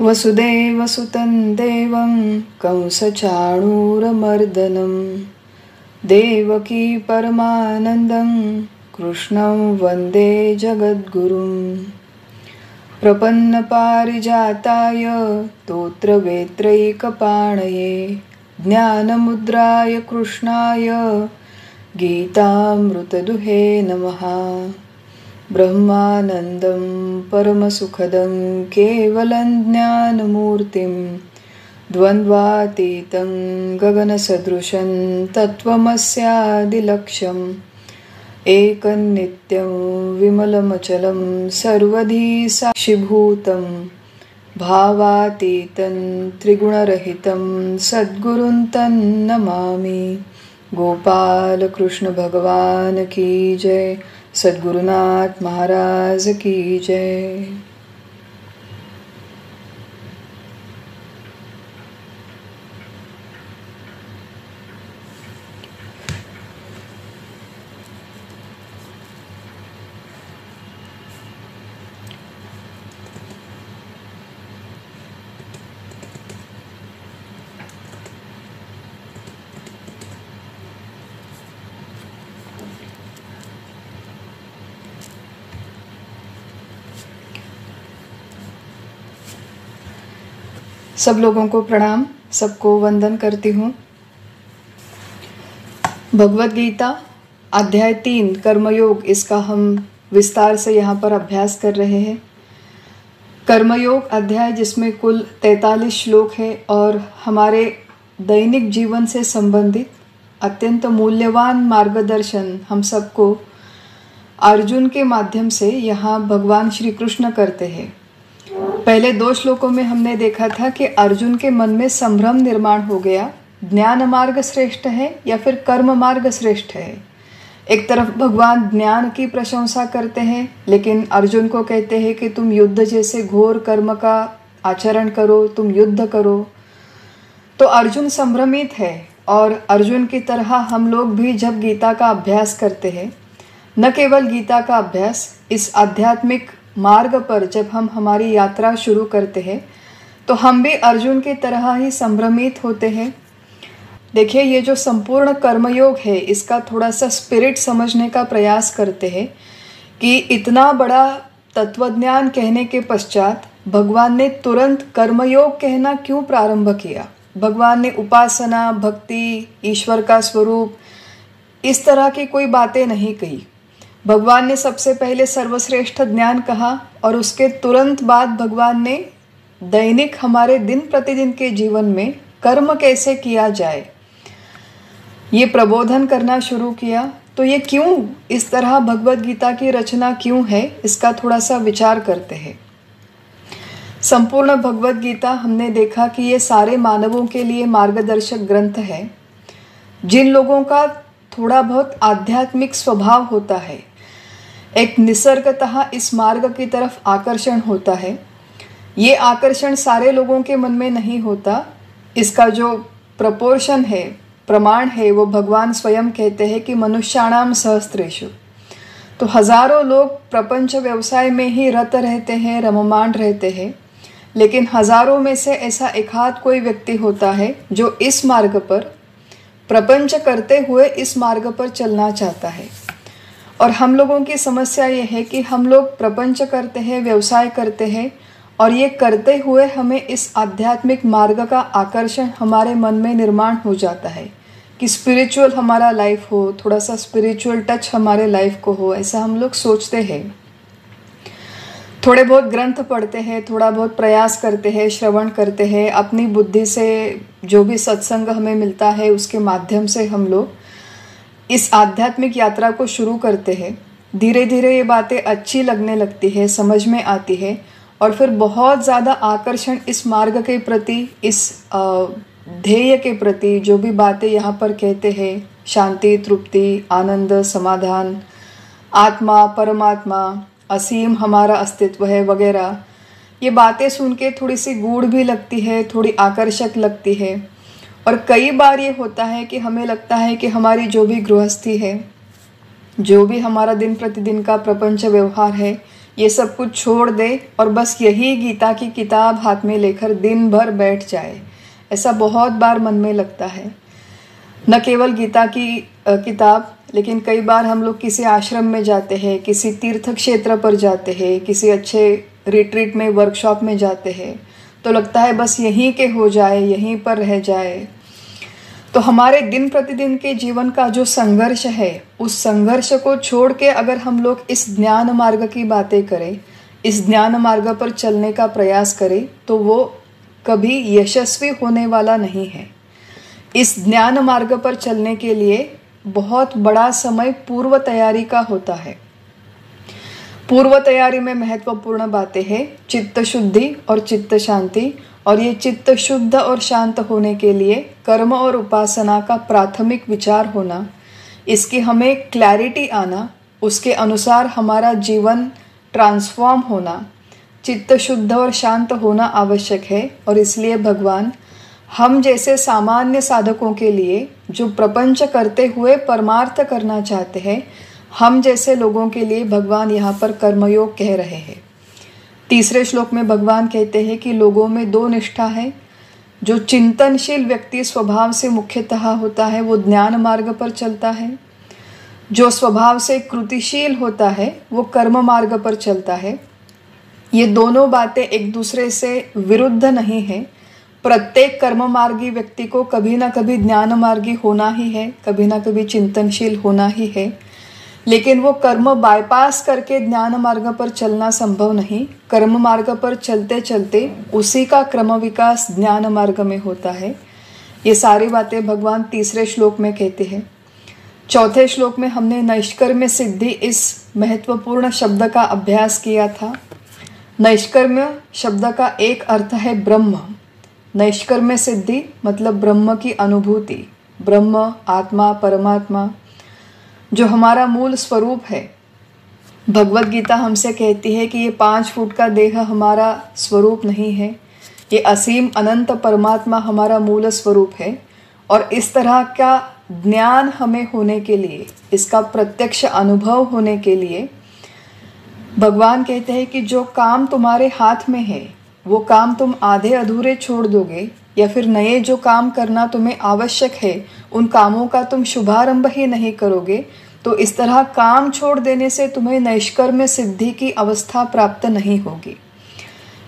वसुदेवसुतं देवं कंसचाणूरमर्दनं देवकी परमानन्दं कृष्णं वन्दे जगद्गुरुं। प्रपन्नपारिजाताय तोत्रवेत्रैकपाणये ज्ञानमुद्राय कृष्णाय गीतामृतदुहे नमः। ब्रह्मानन्दं परमसुखदं केवलं ज्ञानमूर्तिं द्वन्द्वातीतं गगनसदृशं तत्त्वमस्यादिलक्ष्यम् एकनित्यं विमलमचलं सर्वधी साक्षिभूतं भावातीतं त्रिगुणरहितं सद्गुरुं तन्नमामि। गोपाल कृष्ण भगवान की जय। सद्गुरुनाथ महाराज की जय। सब लोगों को प्रणाम, सबको वंदन करती हूँ। भगवद गीता अध्याय 3 कर्मयोग, इसका हम विस्तार से यहाँ पर अभ्यास कर रहे हैं। कर्मयोग अध्याय जिसमें कुल 43 श्लोक है और हमारे दैनिक जीवन से संबंधित अत्यंत मूल्यवान मार्गदर्शन हम सबको अर्जुन के माध्यम से यहाँ भगवान श्री कृष्ण करते हैं। पहले 2 श्लोकों में हमने देखा था कि अर्जुन के मन में संभ्रम निर्माण हो गया, ज्ञान मार्ग श्रेष्ठ है या फिर कर्म मार्ग श्रेष्ठ है। एक तरफ भगवान ज्ञान की प्रशंसा करते हैं, लेकिन अर्जुन को कहते हैं कि तुम युद्ध जैसे घोर कर्म का आचरण करो, तुम युद्ध करो। तो अर्जुन संभ्रमित है और अर्जुन की तरह हम लोग भी जब गीता का अभ्यास करते हैं, न केवल गीता का अभ्यास, इस आध्यात्मिक मार्ग पर जब हम हमारी यात्रा शुरू करते हैं तो हम भी अर्जुन की तरह ही संभ्रमित होते हैं। देखिए, ये जो संपूर्ण कर्मयोग है, इसका थोड़ा सा स्पिरिट समझने का प्रयास करते हैं कि इतना बड़ा तत्वज्ञान कहने के पश्चात भगवान ने तुरंत कर्मयोग कहना क्यों प्रारंभ किया। भगवान ने उपासना, भक्ति, ईश्वर का स्वरूप, इस तरह की कोई बातें नहीं कही। भगवान ने सबसे पहले सर्वश्रेष्ठ ज्ञान कहा और उसके तुरंत बाद भगवान ने दैनिक हमारे दिन प्रतिदिन के जीवन में कर्म कैसे किया जाए ये प्रबोधन करना शुरू किया। तो ये क्यों इस तरह भगवद गीता की रचना क्यों है, इसका थोड़ा सा विचार करते हैं। संपूर्ण भगवद गीता हमने देखा कि ये सारे मानवों के लिए मार्गदर्शक ग्रंथ है। जिन लोगों का थोड़ा बहुत आध्यात्मिक स्वभाव होता है, एक निसर्गतः इस मार्ग की तरफ आकर्षण होता है। ये आकर्षण सारे लोगों के मन में नहीं होता। इसका जो प्रपोर्शन है, प्रमाण है, वो भगवान स्वयं कहते हैं कि मनुष्याणाम सहस्त्रेषु। तो हजारों लोग प्रपंच व्यवसाय में ही रत रहते हैं, रममाण रहते हैं, लेकिन हजारों में से ऐसा एकाध कोई व्यक्ति होता है जो इस मार्ग पर, प्रपंच करते हुए इस मार्ग पर चलना चाहता है। और हम लोगों की समस्या ये है कि हम लोग प्रपंच करते हैं, व्यवसाय करते हैं, और ये करते हुए हमें इस आध्यात्मिक मार्ग का आकर्षण हमारे मन में निर्माण हो जाता है कि स्पिरिचुअल हमारा लाइफ हो, थोड़ा सा स्पिरिचुअल टच हमारे लाइफ को हो, ऐसा हम लोग सोचते हैं। थोड़े बहुत ग्रंथ पढ़ते हैं, थोड़ा बहुत प्रयास करते हैं, श्रवण करते हैं, अपनी बुद्धि से जो भी सत्संग हमें मिलता है उसके माध्यम से हम लोग इस आध्यात्मिक यात्रा को शुरू करते हैं। धीरे धीरे ये बातें अच्छी लगने लगती है, समझ में आती है, और फिर बहुत ज़्यादा आकर्षण इस मार्ग के प्रति, इस ध्येय के प्रति, जो भी बातें यहाँ पर कहते हैं, शांति, तृप्ति, आनंद, समाधान, आत्मा, परमात्मा, असीम हमारा अस्तित्व है वगैरह, ये बातें सुन के थोड़ी सी गूढ़ भी लगती है, थोड़ी आकर्षक लगती है। और कई बार ये होता है कि हमें लगता है कि हमारी जो भी गृहस्थी है, जो भी हमारा दिन प्रतिदिन का प्रपंच व्यवहार है, ये सब कुछ छोड़ दे और बस यही गीता की किताब हाथ में लेकर दिन भर बैठ जाए। ऐसा बहुत बार मन में लगता है। न केवल गीता की किताब, लेकिन कई बार हम लोग किसी आश्रम में जाते हैं, किसी तीर्थ क्षेत्र पर जाते हैं, किसी अच्छे रिट्रीट में, वर्कशॉप में जाते हैं, तो लगता है बस यहीं के हो जाए, यहीं पर रह जाए। तो हमारे दिन प्रतिदिन के जीवन का जो संघर्ष है, उस संघर्ष को छोड़ के अगर हम लोग इस ज्ञान मार्ग की बातें करें, इस ज्ञान मार्ग पर चलने का प्रयास करें, तो वो कभी यशस्वी होने वाला नहीं है। इस ज्ञान मार्ग पर चलने के लिए बहुत बड़ा समय पूर्व तैयारी का होता है। पूर्व तैयारी में महत्वपूर्ण बातें हैं चित्त शुद्धि और चित्त शांति। और ये चित्त शुद्ध और शांत होने के लिए कर्म और उपासना का प्राथमिक विचार होना, इसकी हमें क्लैरिटी आना, उसके अनुसार हमारा जीवन ट्रांसफॉर्म होना, चित्त शुद्ध और शांत होना आवश्यक है। और इसलिए भगवान हम जैसे सामान्य साधकों के लिए, जो प्रपंच करते हुए परमार्थ करना चाहते हैं, हम जैसे लोगों के लिए भगवान यहाँ पर कर्मयोग कह रहे हैं। तीसरे श्लोक में भगवान कहते हैं कि लोगों में दो निष्ठा है। जो चिंतनशील व्यक्ति स्वभाव से मुख्यतः होता है वो ज्ञान मार्ग पर चलता है। जो स्वभाव से कृतिशील होता है वो कर्म मार्ग पर चलता है। ये दोनों बातें एक दूसरे से विरुद्ध नहीं है। प्रत्येक कर्म मार्गी व्यक्ति को कभी ना कभी ज्ञान मार्गी होना ही है, कभी ना कभी चिंतनशील होना ही है। लेकिन वो कर्म बाईपास करके ज्ञान मार्ग पर चलना संभव नहीं। कर्म मार्ग पर चलते चलते उसी का क्रम विकास ज्ञान मार्ग में होता है। ये सारी बातें भगवान तीसरे श्लोक में कहते हैं। चौथे श्लोक में हमने नैष्कर्म्य सिद्धि इस महत्वपूर्ण शब्द का अभ्यास किया था। नैष्कर्म्य शब्द का एक अर्थ है ब्रह्म। नैष्कर्म्य सिद्धि मतलब ब्रह्म की अनुभूति, ब्रह्म, आत्मा, परमात्मा, जो हमारा मूल स्वरूप है। भगवत गीता हमसे कहती है कि ये 5 फुट का देह हमारा स्वरूप नहीं है, ये असीम अनंत परमात्मा हमारा मूल स्वरूप है। और इस तरह का ज्ञान हमें होने के लिए, इसका प्रत्यक्ष अनुभव होने के लिए भगवान कहते हैं कि जो काम तुम्हारे हाथ में है वो काम तुम आधे अधूरे छोड़ दोगे, या फिर नए जो काम करना तुम्हें आवश्यक है उन कामों का तुम शुभारंभ ही नहीं करोगे, तो इस तरह काम छोड़ देने से तुम्हें नैष्कर्म्य सिद्धि की अवस्था प्राप्त नहीं होगी।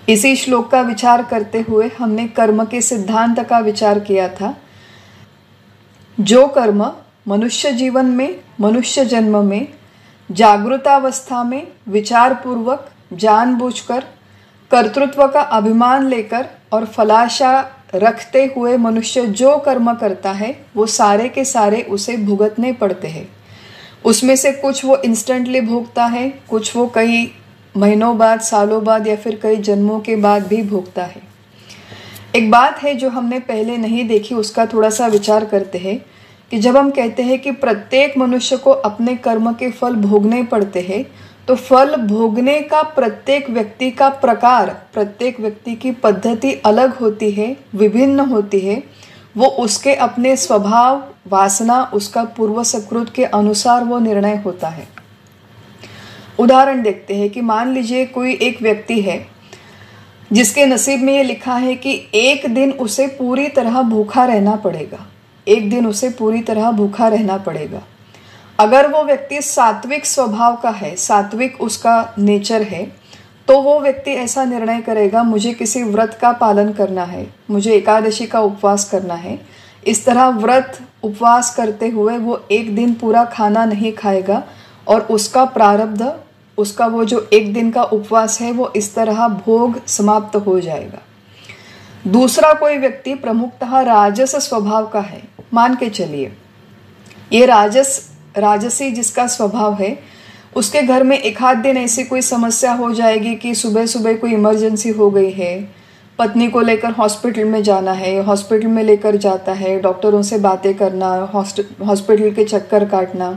इसी श्लोक का विचार करते हुए हमने कर्म के सिद्धांत का विचार किया था। जो कर्म मनुष्य जीवन में, मनुष्य जन्म में, जागृतावस्था में विचार पूर्वक जानबूझकर कर्तृत्व का अभिमान लेकर और फलाशा रखते हुए मनुष्य जो कर्म करता है वो सारे के सारे उसे भुगतने पड़ते हैं। उसमें से कुछ वो इंस्टेंटली भोगता है, कुछ वो कई महीनों बाद, सालों बाद या फिर कई जन्मों के बाद भी भोगता है। एक बात है जो हमने पहले नहीं देखी, उसका थोड़ा सा विचार करते हैं कि जब हम कहते हैं कि प्रत्येक मनुष्य को अपने कर्म के फल भोगने पड़ते हैं, तो फल भोगने का प्रत्येक व्यक्ति का प्रकार, प्रत्येक व्यक्ति की पद्धति अलग होती है, विभिन्न होती है। वो उसके अपने स्वभाव, वासना, उसका पूर्व सकृत के अनुसार वो निर्णय होता है। उदाहरण देखते हैं कि मान लीजिए कोई एक व्यक्ति है जिसके नसीब में ये लिखा है कि एक दिन उसे पूरी तरह भूखा रहना पड़ेगा, एक दिन उसे पूरी तरह भूखा रहना पड़ेगा। अगर वो व्यक्ति सात्विक स्वभाव का है, सात्विक उसका नेचर है, तो वो व्यक्ति ऐसा निर्णय करेगा मुझे किसी व्रत का पालन करना है, मुझे एकादशी का उपवास करना है। इस तरह व्रत उपवास करते हुए वो एक दिन पूरा खाना नहीं खाएगा और उसका प्रारब्ध, उसका वो जो एक दिन का उपवास है वो इस तरह भोग समाप्त हो जाएगा। दूसरा कोई व्यक्ति प्रमुखतः राजस स्वभाव का है, मान के चलिए ये राजसी जिसका स्वभाव है, उसके घर में एक आध दिन ऐसी कोई समस्या हो जाएगी कि सुबह सुबह कोई इमरजेंसी हो गई है, पत्नी को लेकर हॉस्पिटल में जाना है, हॉस्पिटल में लेकर जाता है, डॉक्टरों से बातें करना, हॉस्पिटल के चक्कर काटना,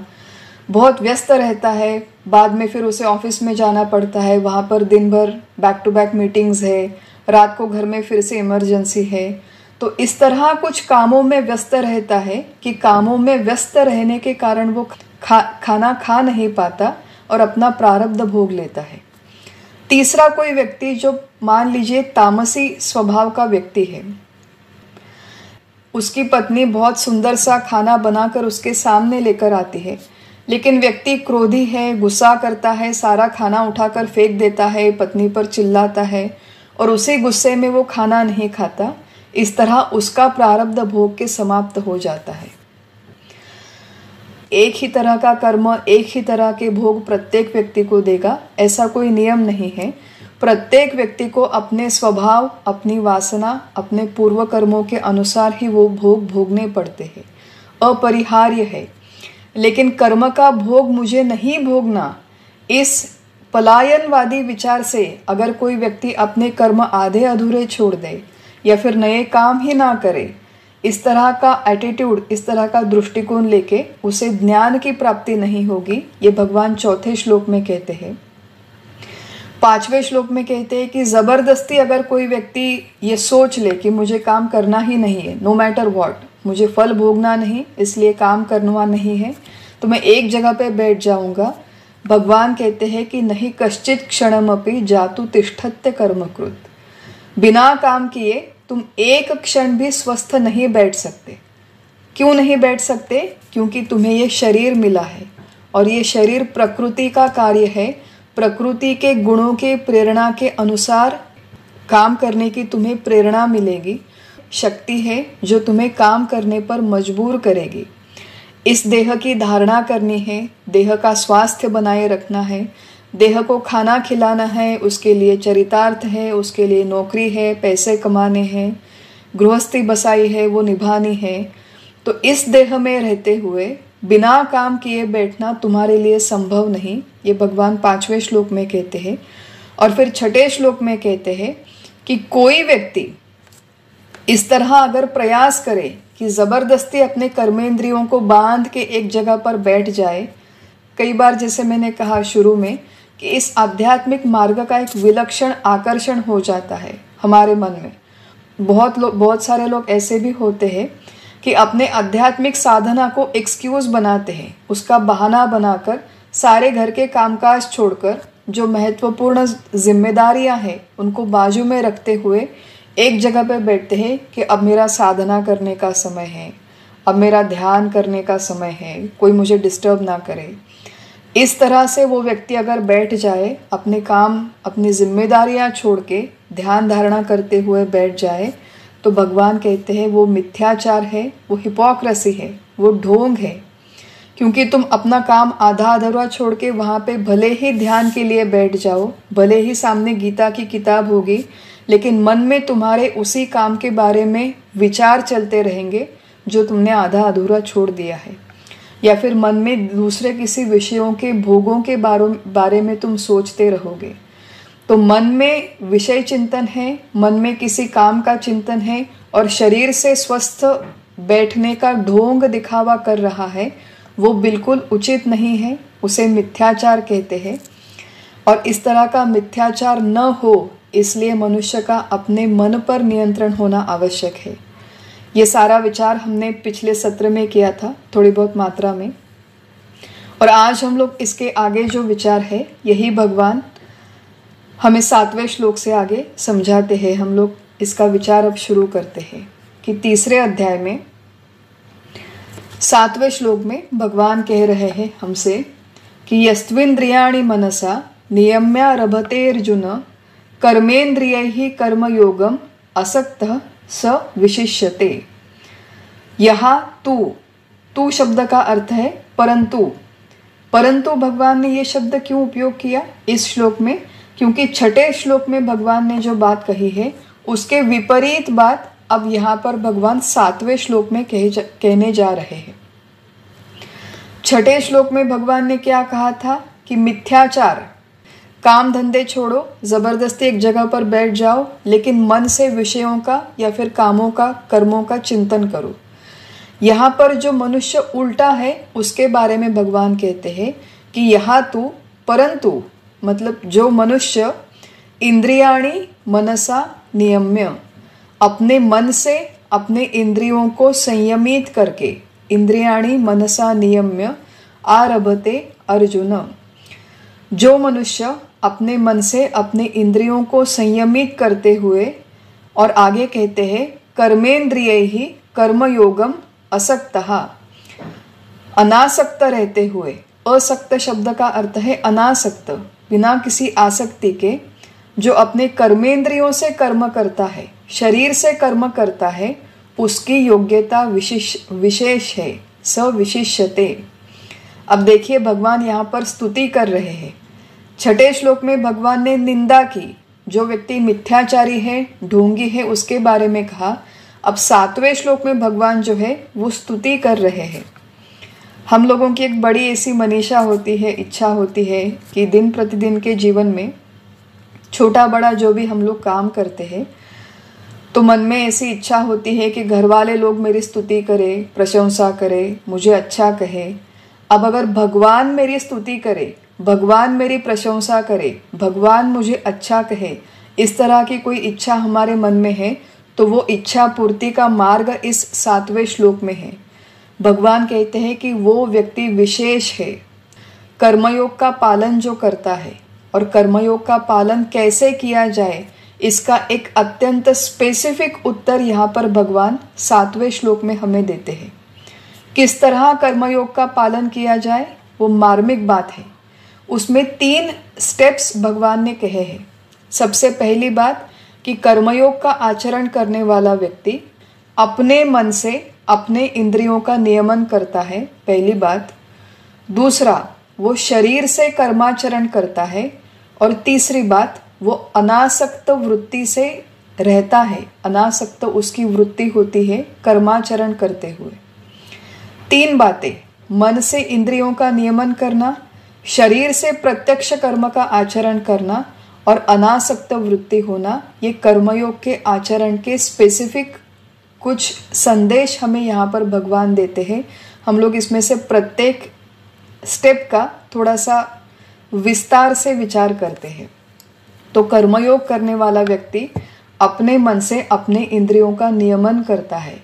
बहुत व्यस्त रहता है। बाद में फिर उसे ऑफिस में जाना पड़ता है, वहाँ पर दिन भर बैक टू बैक मीटिंग्स है, रात को घर में फिर से इमरजेंसी है। तो इस तरह कुछ कामों में व्यस्त रहता है कि कामों में व्यस्त रहने के कारण वो खाना खा नहीं पाता और अपना प्रारब्ध भोग लेता है। तीसरा कोई व्यक्ति जो मान लीजिए तामसी स्वभाव का व्यक्ति है, उसकी पत्नी बहुत सुंदर सा खाना बनाकर उसके सामने लेकर आती है, लेकिन व्यक्ति क्रोधी है, गुस्सा करता है, सारा खाना उठाकर फेंक देता है, पत्नी पर चिल्लाता है और उसी गुस्से में वो खाना नहीं खाता। इस तरह उसका प्रारब्ध भोग के समाप्त हो जाता है। एक ही तरह का कर्म, एक ही तरह के भोग प्रत्येक व्यक्ति को देगा, ऐसा कोई नियम नहीं है। प्रत्येक व्यक्ति को अपने स्वभाव, अपनी वासना, अपने पूर्व कर्मों के अनुसार ही वो भोग भोगने पड़ते हैं, अपरिहार्य है। लेकिन कर्म का भोग मुझे नहीं भोगना, इस पलायनवादी विचार से अगर कोई व्यक्ति अपने कर्म आधे अधूरे छोड़ दे या फिर नए काम ही ना करे, इस तरह का एटीट्यूड, इस तरह का दृष्टिकोण लेके उसे ज्ञान की प्राप्ति नहीं होगी। ये भगवान चौथे श्लोक में कहते हैं। पांचवें श्लोक में कहते हैं कि जबरदस्ती अगर कोई व्यक्ति ये सोच ले कि मुझे काम करना ही नहीं है, नो मैटर व्हाट, मुझे फल भोगना नहीं, इसलिए काम करना नहीं है, तो मैं एक जगह पे बैठ जाऊंगा। भगवान कहते हैं कि नहीं कश्चित क्षणमपि जातु तिष्ठत्य कर्मकृत। बिना काम किए तुम एक क्षण भी स्वस्थ नहीं बैठ सकते। क्यों नहीं बैठ सकते? क्योंकि तुम्हें ये शरीर मिला है और ये शरीर प्रकृति का कार्य है। प्रकृति के गुणों के प्रेरणा के अनुसार काम करने की तुम्हें प्रेरणा मिलेगी, शक्ति है जो तुम्हें काम करने पर मजबूर करेगी। इस देह की धारणा करनी है, देह का स्वास्थ्य बनाए रखना है, देह को खाना खिलाना है, उसके लिए चरितार्थ है, उसके लिए नौकरी है, पैसे कमाने हैं, गृहस्थी बसाई है वो निभानी है। तो इस देह में रहते हुए बिना काम किए बैठना तुम्हारे लिए संभव नहीं, ये भगवान पांचवें श्लोक में कहते हैं। और फिर छठे श्लोक में कहते हैं कि कोई व्यक्ति इस तरह अगर प्रयास करे कि जबरदस्ती अपने कर्मेंद्रियों को बांध के एक जगह पर बैठ जाए, कई बार जैसे मैंने कहा शुरू में कि इस आध्यात्मिक मार्ग का एक विलक्षण आकर्षण हो जाता है हमारे मन में। बहुत सारे लोग ऐसे भी होते हैं कि अपने आध्यात्मिक साधना को एक्सक्यूज बनाते हैं, उसका बहाना बनाकर सारे घर के कामकाज छोड़कर जो महत्वपूर्ण जिम्मेदारियां हैं उनको बाजू में रखते हुए एक जगह पर बैठते हैं कि अब मेरा साधना करने का समय है, अब मेरा ध्यान करने का समय है, कोई मुझे डिस्टर्ब ना करे। इस तरह से वो व्यक्ति अगर बैठ जाए, अपने काम, अपनी जिम्मेदारियां छोड़ के ध्यान धारणा करते हुए बैठ जाए, तो भगवान कहते हैं वो मिथ्याचार है, वो हिपोक्रेसी है, वो ढोंग है। क्योंकि तुम अपना काम आधा अधूरा छोड़ के वहाँ पे भले ही ध्यान के लिए बैठ जाओ, भले ही सामने गीता की किताब होगी, लेकिन मन में तुम्हारे उसी काम के बारे में विचार चलते रहेंगे जो तुमने आधा अधूरा छोड़ दिया है। या फिर मन में दूसरे किसी विषयों के भोगों के बारे में तुम सोचते रहोगे। तो मन में विषय चिंतन है, मन में किसी काम का चिंतन है और शरीर से स्वस्थ बैठने का ढोंग दिखावा कर रहा है, वो बिल्कुल उचित नहीं है, उसे मिथ्याचार कहते हैं। और इस तरह का मिथ्याचार न हो, इसलिए मनुष्य का अपने मन पर नियंत्रण होना आवश्यक है। ये सारा विचार हमने पिछले सत्र में किया था, थोड़ी बहुत मात्रा में, और आज हम लोग इसके आगे जो विचार है यही भगवान हमें 7वें श्लोक से आगे समझाते हैं। हम लोग इसका विचार अब शुरू करते हैं कि तीसरे अध्याय में 7वें श्लोक में भगवान कह रहे हैं हमसे कि यस्त्विन्द्रियाणि मनसा नियम्यारभते अर्जुन कर्मेन्द्रियैहि कर्मयोगम असक्तः स विशिष्यते। यहाँ तू शब्द का अर्थ है परंतु। परंतु भगवान ने ये शब्द क्यों उपयोग किया इस श्लोक में? क्योंकि छठे श्लोक में भगवान ने जो बात कही है उसके विपरीत बात अब यहाँ पर भगवान 7वें श्लोक में कहने जा रहे हैं। छठे श्लोक में भगवान ने क्या कहा था कि मिथ्याचार, काम धंधे छोड़ो, जबरदस्ती एक जगह पर बैठ जाओ, लेकिन मन से विषयों का या फिर कामों का, कर्मों का चिंतन करो। यहाँ पर जो मनुष्य उल्टा है उसके बारे में भगवान कहते हैं कि यहाँ तू परंतु, मतलब जो मनुष्य इंद्रियाणि मनसा नियम्य, अपने मन से अपने इंद्रियों को संयमित करके, इंद्रियाणि मनसा नियम्य आरभते अर्जुन, जो मनुष्य अपने मन से अपने इंद्रियों को संयमित करते हुए, और आगे कहते हैं कर्मेंद्रियैहि कर्मयोगम असक्तः, अनासक्त रहते हुए। असक्त शब्द का अर्थ है अनासक्त, बिना किसी आसक्ति के, जो अपने कर्मेंद्रियों से कर्म करता है, शरीर से कर्म करता है, उसकी योग्यता विशेष है, सविशिष्यते। अब देखिए भगवान यहाँ पर स्तुति कर रहे हैं। छठे श्लोक में भगवान ने निंदा की, जो व्यक्ति मिथ्याचारी है, ढोंगी है, उसके बारे में कहा। अब 7वें श्लोक में भगवान जो है वो स्तुति कर रहे हैं। हम लोगों की एक बड़ी ऐसी मनीषा होती है, इच्छा होती है कि दिन प्रतिदिन के जीवन में छोटा बड़ा जो भी हम लोग काम करते हैं, तो मन में ऐसी इच्छा होती है कि घर वाले लोग मेरी स्तुति करें, प्रशंसा करें, मुझे अच्छा कहे। अब अगर भगवान मेरी स्तुति करे, भगवान मेरी प्रशंसा करे, भगवान मुझे अच्छा कहे, इस तरह की कोई इच्छा हमारे मन में है, तो वो इच्छा पूर्ति का मार्ग इस 7वें श्लोक में है। भगवान कहते हैं कि वो व्यक्ति विशेष है, कर्मयोग का पालन जो करता है। और कर्मयोग का पालन कैसे किया जाए, इसका एक अत्यंत स्पेसिफिक उत्तर यहाँ पर भगवान 7वें श्लोक में हमें देते हैं। किस तरह कर्मयोग का पालन किया जाए, वो मार्मिक बात है। उसमें 3 स्टेप्स भगवान ने कहे हैं। सबसे पहली बात कि कर्मयोग का आचरण करने वाला व्यक्ति अपने मन से अपने इंद्रियों का नियमन करता है, पहली बात। दूसरा, वो शरीर से कर्माचरण करता है। और तीसरी बात, वो अनासक्त वृत्ति से रहता है, अनासक्त उसकी वृत्ति होती है कर्माचरण करते हुए। 3 बातें, मन से इंद्रियों का नियमन करना, शरीर से प्रत्यक्ष कर्म का आचरण करना और अनासक्त वृत्ति होना, ये कर्मयोग के आचरण के स्पेसिफिक कुछ संदेश हमें यहाँ पर भगवान देते हैं। हम लोग इसमें से प्रत्येक स्टेप का थोड़ा सा विस्तार से विचार करते हैं। तो कर्मयोग करने वाला व्यक्ति अपने मन से अपने इंद्रियों का नियमन करता है।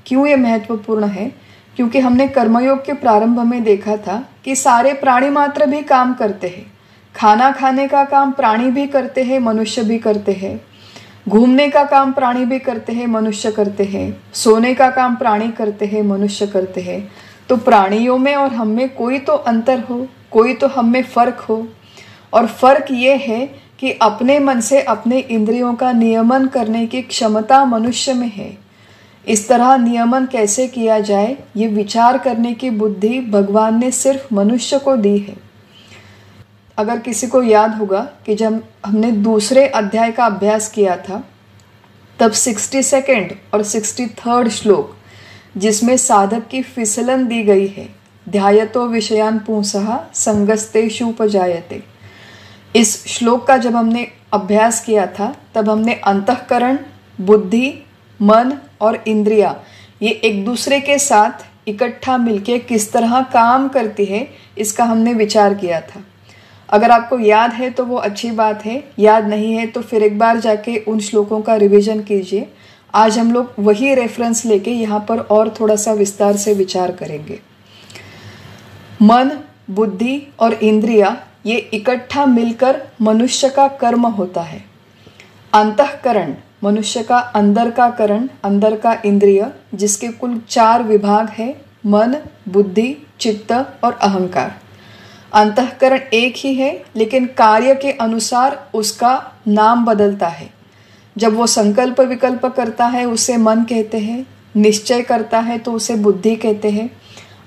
क्यों ये महत्वपूर्ण है? क्योंकि हमने कर्मयोग के प्रारंभ में देखा था कि सारे प्राणी मात्र भी काम करते हैं। खाना खाने का काम प्राणी भी करते हैं, मनुष्य भी करते हैं। घूमने का काम प्राणी भी करते हैं, मनुष्य करते हैं। सोने का काम प्राणी करते हैं, मनुष्य करते हैं। तो प्राणियों में और हम में कोई तो अंतर हो, कोई तो हम में फर्क हो। और फर्क ये है कि अपने मन से अपने इंद्रियों का नियमन करने की क्षमता मनुष्य में है। इस तरह नियमन कैसे किया जाए, ये विचार करने की बुद्धि भगवान ने सिर्फ मनुष्य को दी है। अगर किसी को याद होगा कि जब हमने दूसरे अध्याय का अभ्यास किया था, तब 62nd और 63rd श्लोक, जिसमें साधक की फिसलन दी गई है, ध्यायतो विषयान पुंसः संगस्तेषुपजायते। इस श्लोक का जब हमने अभ्यास किया था, तब हमने अंतःकरण, बुद्धि, मन और इंद्रिया, ये एक दूसरे के साथ इकट्ठा मिलके किस तरह काम करती है, इसका हमने विचार किया था। अगर आपको याद है तो वो अच्छी बात है, याद नहीं है तो फिर एक बार जाके उन श्लोकों का रिवीजन कीजिए। आज हम लोग वही रेफरेंस लेके यहाँ पर और थोड़ा सा विस्तार से विचार करेंगे। मन, बुद्धि और इंद्रिया ये इकट्ठा मिलकर मनुष्य का कर्म होता है। अंतःकरण मनुष्य का अंदर का करण, अंदर का इंद्रिय, जिसके कुल 4 विभाग है, मन, बुद्धि, चित्त और अहंकार। अंतःकरण एक ही है, लेकिन कार्य के अनुसार उसका नाम बदलता है। जब वो संकल्प विकल्प करता है उसे मन कहते हैं, निश्चय करता है तो उसे बुद्धि कहते हैं,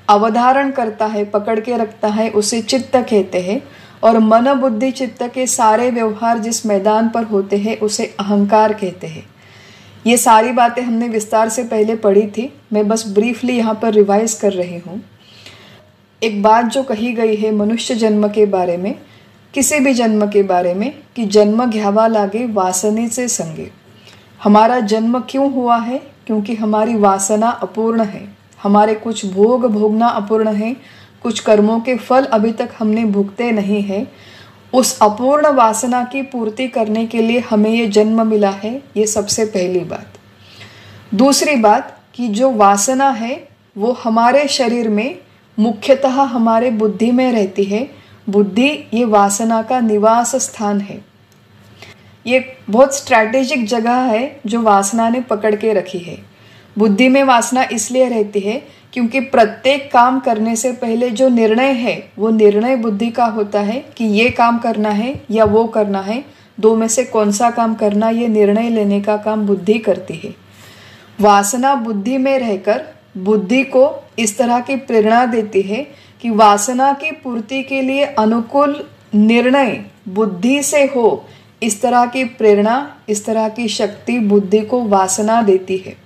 अवधारण करता है, पकड़ के रखता है, उसे चित्त कहते हैं, और मन बुद्धि चित्त के सारे व्यवहार जिस मैदान पर होते हैं उसे अहंकार कहते हैं। ये सारी बातें हमने विस्तार से पहले पढ़ी थी, मैं बस ब्रीफली यहाँ पर रिवाइज कर रही हूँ। एक बात जो कही गई है मनुष्य जन्म के बारे में, किसी भी जन्म के बारे में, कि जन्म घ्यावा लागे वासने से संगे। हमारा जन्म क्यों हुआ है? क्योंकि हमारी वासना अपूर्ण है, हमारे कुछ भोग भोगना अपूर्ण है, कुछ कर्मों के फल अभी तक हमने भुगते नहीं है। उस अपूर्ण वासना की पूर्ति करने के लिए हमें ये जन्म मिला है, ये सबसे पहली बात। दूसरी बात कि जो वासना है वो हमारे शरीर में मुख्यतः हमारे बुद्धि में रहती है, बुद्धि ये वासना का निवास स्थान है। ये बहुत स्ट्रैटेजिक जगह है जो वासना ने पकड़ के रखी है। बुद्धि में वासना इसलिए रहती है क्योंकि प्रत्येक काम करने से पहले जो निर्णय है वो निर्णय बुद्धि का होता है कि ये काम करना है या वो करना है, दो में से कौन सा काम करना, ये निर्णय लेने का काम बुद्धि करती है। वासना बुद्धि में रहकर बुद्धि को इस तरह की प्रेरणा देती है कि वासना की पूर्ति के लिए अनुकूल निर्णय बुद्धि से हो। इस तरह की प्रेरणा, इस तरह की शक्ति बुद्धि को वासना देती है।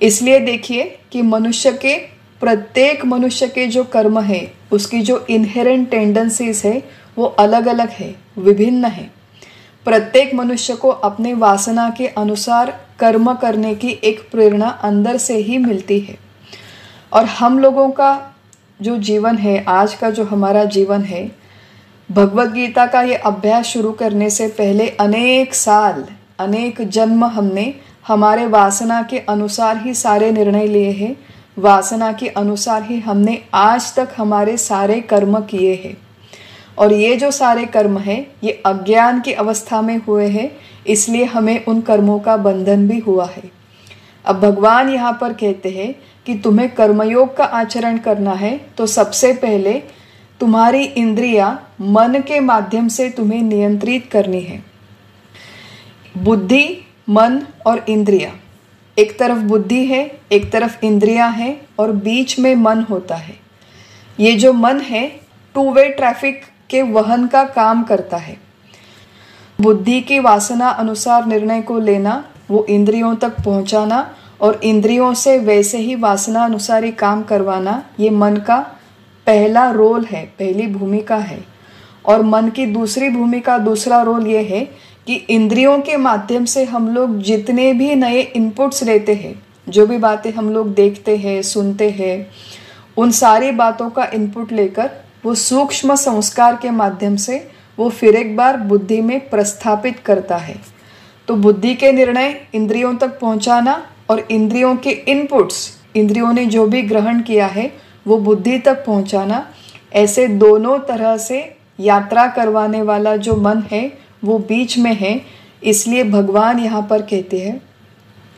इसलिए देखिए कि प्रत्येक मनुष्य के जो कर्म है उसकी जो इनहेरेंट टेंडेंसीज है वो अलग अलग है, विभिन्न है। प्रत्येक मनुष्य को अपने वासना के अनुसार कर्म करने की एक प्रेरणा अंदर से ही मिलती है। और हम लोगों का जो जीवन है, आज का जो हमारा जीवन है, भगवद गीता का ये अभ्यास शुरू करने से पहले अनेक साल, अनेक जन्म हमने हमारे वासना के अनुसार ही सारे निर्णय लिए हैं। वासना के अनुसार ही हमने आज तक हमारे सारे कर्म किए हैं। और ये जो सारे कर्म हैं ये अज्ञान की अवस्था में हुए हैं, इसलिए हमें उन कर्मों का बंधन भी हुआ है। अब भगवान यहाँ पर कहते हैं कि तुम्हें कर्मयोग का आचरण करना है तो सबसे पहले तुम्हारी इंद्रियां मन के माध्यम से तुम्हें नियंत्रित करनी है। बुद्धि, मन और इंद्रियां, एक तरफ बुद्धि है, एक तरफ इंद्रियां हैं और बीच में मन होता है। ये जो मन है टू वे ट्रैफिक के वहन का काम करता है। बुद्धि की वासना अनुसार निर्णय को लेना, वो इंद्रियों तक पहुंचाना और इंद्रियों से वैसे ही वासना अनुसार ही काम करवाना, ये मन का पहला रोल है, पहली भूमिका है। और मन की दूसरी भूमिका, दूसरा रोल ये है कि इंद्रियों के माध्यम से हम लोग जितने भी नए इनपुट्स लेते हैं, जो भी बातें हम लोग देखते हैं, सुनते हैं, उन सारी बातों का इनपुट लेकर वो सूक्ष्म संस्कार के माध्यम से वो फिर एक बार बुद्धि में प्रस्थापित करता है। तो बुद्धि के निर्णय इंद्रियों तक पहुंचाना और इंद्रियों के इनपुट्स, इंद्रियों ने जो भी ग्रहण किया है वो बुद्धि तक पहुंचाना, ऐसे दोनों तरह से यात्रा करवाने वाला जो मन है वो बीच में है। इसलिए भगवान यहाँ पर कहते हैं,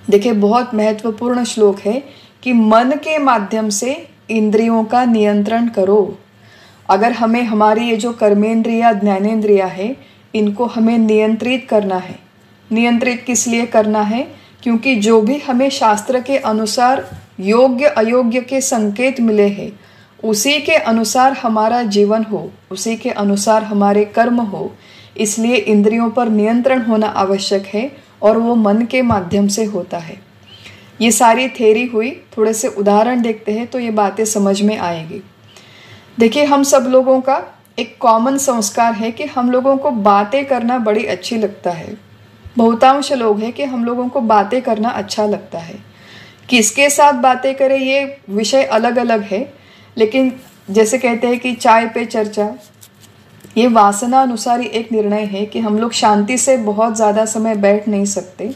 देखिए बहुत महत्वपूर्ण श्लोक है कि मन के माध्यम से इंद्रियों का नियंत्रण करो। अगर हमें हमारी ये जो कर्मेंद्रिया, ज्ञानेंद्रिया है, इनको हमें नियंत्रित करना है। नियंत्रित किस लिए करना है? क्योंकि जो भी हमें शास्त्र के अनुसार योग्य अयोग्य के संकेत मिले हैं, उसी के अनुसार हमारा जीवन हो, उसी के अनुसार हमारे कर्म हो। इसलिए इंद्रियों पर नियंत्रण होना आवश्यक है और वो मन के माध्यम से होता है। ये सारी थ्योरी हुई, थोड़े से उदाहरण देखते हैं तो ये बातें समझ में आएगी। देखिए हम सब लोगों का एक कॉमन संस्कार है कि हम लोगों को बातें करना बड़ी अच्छी लगता है। बहुतांश लोग हैं कि हम लोगों को बातें करना अच्छा लगता है। किसके साथ बातें करें ये विषय अलग अलग है, लेकिन जैसे कहते हैं कि चाय पे चर्चा, ये वासना अनुसार ही एक निर्णय है कि हम लोग शांति से बहुत ज़्यादा समय बैठ नहीं सकते।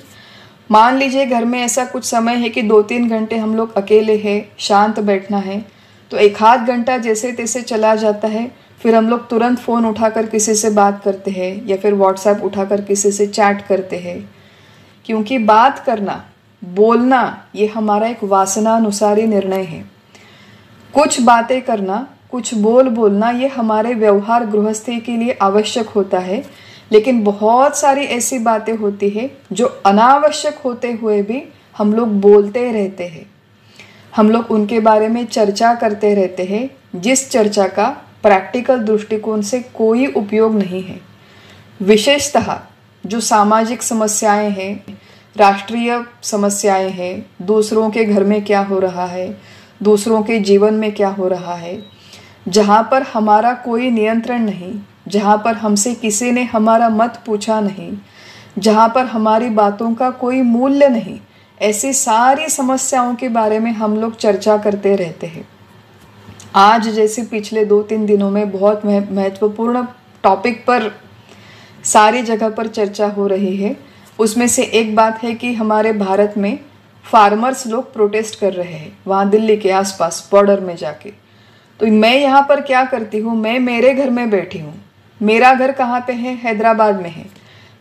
मान लीजिए घर में ऐसा कुछ समय है कि 2-3 घंटे हम लोग अकेले हैं, शांत बैठना है, तो 1-आध घंटा जैसे तैसे चला जाता है। फिर हम लोग तुरंत फ़ोन उठाकर किसी से बात करते हैं या फिर व्हाट्सएप उठाकर किसी से चैट करते हैं, क्योंकि बात करना, बोलना ये हमारा एक वासनानुसारी निर्णय है। कुछ बातें करना, कुछ बोलना ये हमारे व्यवहार गृहस्थी के लिए आवश्यक होता है, लेकिन बहुत सारी ऐसी बातें होती है जो अनावश्यक होते हुए भी हम लोग बोलते रहते हैं। हम लोग उनके बारे में चर्चा करते रहते हैं, जिस चर्चा का प्रैक्टिकल दृष्टिकोण से कोई उपयोग नहीं है। विशेषतः जो सामाजिक समस्याएं हैं, राष्ट्रीय समस्याएं हैं, दूसरों के घर में क्या हो रहा है, दूसरों के जीवन में क्या हो रहा है, जहाँ पर हमारा कोई नियंत्रण नहीं, जहाँ पर हमसे किसी ने हमारा मत पूछा नहीं, जहाँ पर हमारी बातों का कोई मूल्य नहीं, ऐसी सारी समस्याओं के बारे में हम लोग चर्चा करते रहते हैं। आज जैसे पिछले 2-3 दिनों में बहुत महत्वपूर्ण टॉपिक पर सारी जगह पर चर्चा हो रही है। उसमें से एक बात है कि हमारे भारत में फार्मर्स लोग प्रोटेस्ट कर रहे हैं, वहाँ दिल्ली के आसपास बॉर्डर में जाके। तो मैं यहाँ पर क्या करती हूँ, मैं मेरे घर में बैठी हूँ। मेरा घर कहाँ पे है? हैदराबाद में है।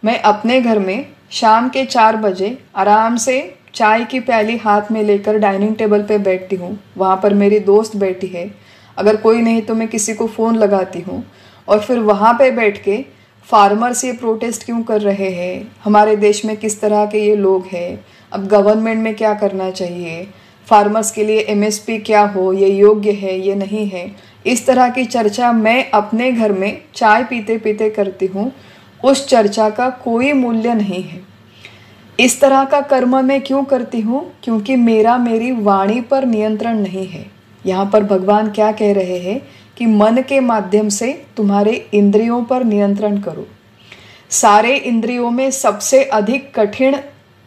मैं अपने घर में शाम के 4 बजे आराम से चाय की प्याली हाथ में लेकर डाइनिंग टेबल पे बैठती हूँ। वहाँ पर मेरी दोस्त बैठी है, अगर कोई नहीं तो मैं किसी को फ़ोन लगाती हूँ और फिर वहाँ पे बैठ के फार्मर्स ये प्रोटेस्ट क्यों कर रहे हैं, हमारे देश में किस तरह के ये लोग हैं, अब गवर्नमेंट में क्या करना चाहिए, फार्मर्स के लिए एमएसपी क्या हो, ये योग्य है ये नहीं है, इस तरह की चर्चा मैं अपने घर में चाय पीते पीते करती हूँ। उस चर्चा का कोई मूल्य नहीं है। इस तरह का कर्म मैं क्यों करती हूँ? क्योंकि मेरी वाणी पर नियंत्रण नहीं है। यहाँ पर भगवान क्या कह रहे हैं कि मन के माध्यम से तुम्हारे इंद्रियों पर नियंत्रण करो। सारे इंद्रियों में सबसे अधिक कठिन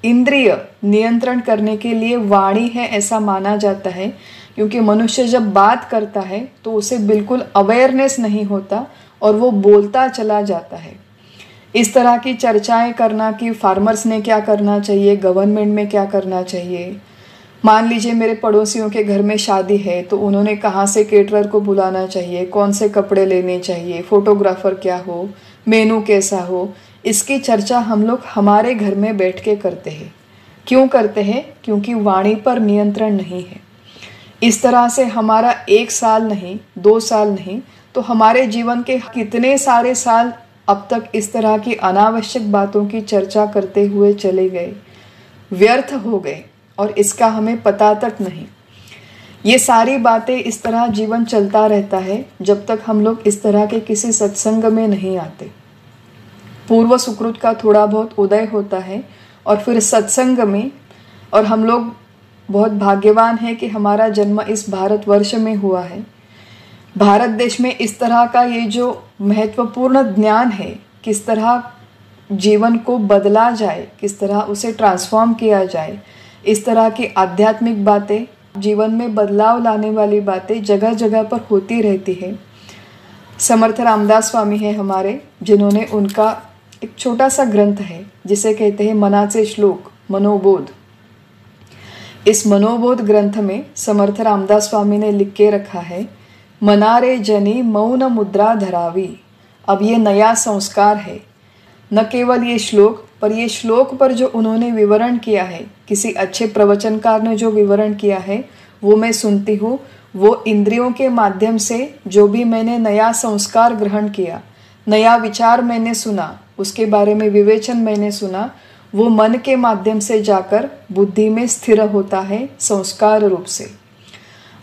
इंद्रिय नियंत्रण करने के लिए वाणी है, ऐसा माना जाता है। क्योंकि मनुष्य जब बात करता है तो उसे बिल्कुल अवेयरनेस नहीं होता और वो बोलता चला जाता है। इस तरह की चर्चाएं करना कि फार्मर्स ने क्या करना चाहिए, गवर्नमेंट में क्या करना चाहिए। मान लीजिए मेरे पड़ोसियों के घर में शादी है तो उन्होंने कहाँ से केटरर को बुलाना चाहिए, कौन से कपड़े लेने चाहिए, फोटोग्राफर क्या हो, मेनू कैसा हो, इसकी चर्चा हम लोग हमारे घर में बैठ के करते हैं। क्यों करते हैं? क्योंकि वाणी पर नियंत्रण नहीं है। इस तरह से हमारा 1 साल नहीं, 2 साल नहीं, तो हमारे जीवन के कितने सारे साल अब तक इस तरह की अनावश्यक बातों की चर्चा करते हुए चले गए, व्यर्थ हो गए और इसका हमें पता तक नहीं। ये सारी बातें इस तरह जीवन चलता रहता है जब तक हम लोग इस तरह के किसी सत्संग में नहीं आते। पूर्व सुकृत का थोड़ा बहुत उदय होता है और फिर सत्संग में, और हम लोग बहुत भाग्यवान हैं कि हमारा जन्म इस भारतवर्ष में हुआ है। भारत देश में इस तरह का ये जो महत्वपूर्ण ज्ञान है, किस तरह जीवन को बदला जाए, किस तरह उसे ट्रांसफॉर्म किया जाए, इस तरह की आध्यात्मिक बातें, जीवन में बदलाव लाने वाली बातें जगह जगह पर होती रहती है। समर्थ रामदास स्वामी है हमारे, जिन्होंने उनका एक छोटा सा ग्रंथ है जिसे कहते हैं मनाचे श्लोक, मनोबोध। इस मनोबोध ग्रंथ में समर्थ रामदास स्वामी ने लिख के रखा है, मनारे जनी मौन मुद्रा धरावी। अब ये नया संस्कार है। न केवल ये श्लोक, पर ये श्लोक पर जो उन्होंने विवरण किया है, किसी अच्छे प्रवचनकार ने जो विवरण किया है वो मैं सुनती हूँ। वो इंद्रियों के माध्यम से जो भी मैंने नया संस्कार ग्रहण किया, नया विचार मैंने सुना, उसके बारे में विवेचन मैंने सुना, वो मन के माध्यम से जाकर बुद्धि में स्थिर होता है संस्कार रूप से।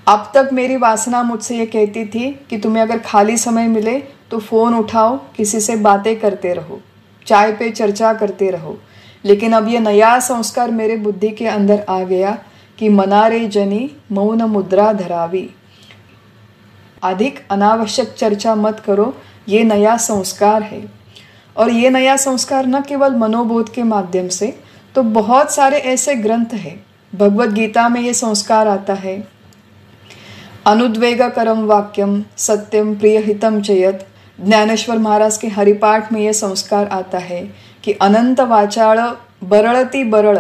अब तक मेरी वासना मुझसे ये कहती थी कि तुम्हें अगर खाली समय मिले तो फ़ोन उठाओ, किसी से बातें करते रहो, चाय पे चर्चा करते रहो। लेकिन अब ये नया संस्कार मेरे बुद्धि के अंदर आ गया कि मनारे जनी मौन मुद्रा धरावी। अधिक अनावश्यक चर्चा मत करो, ये नया संस्कार है। और ये नया संस्कार न केवल मनोबोध के माध्यम से, तो बहुत सारे ऐसे ग्रंथ हैं। भगवत गीता में ये संस्कार आता है, अनुद्वेगकरम वाक्यम सत्यम प्रियहितम चयत। ज्ञानेश्वर महाराज के हरिपाठ में ये संस्कार आता है कि अनंत वाचाळ बरळती बरळ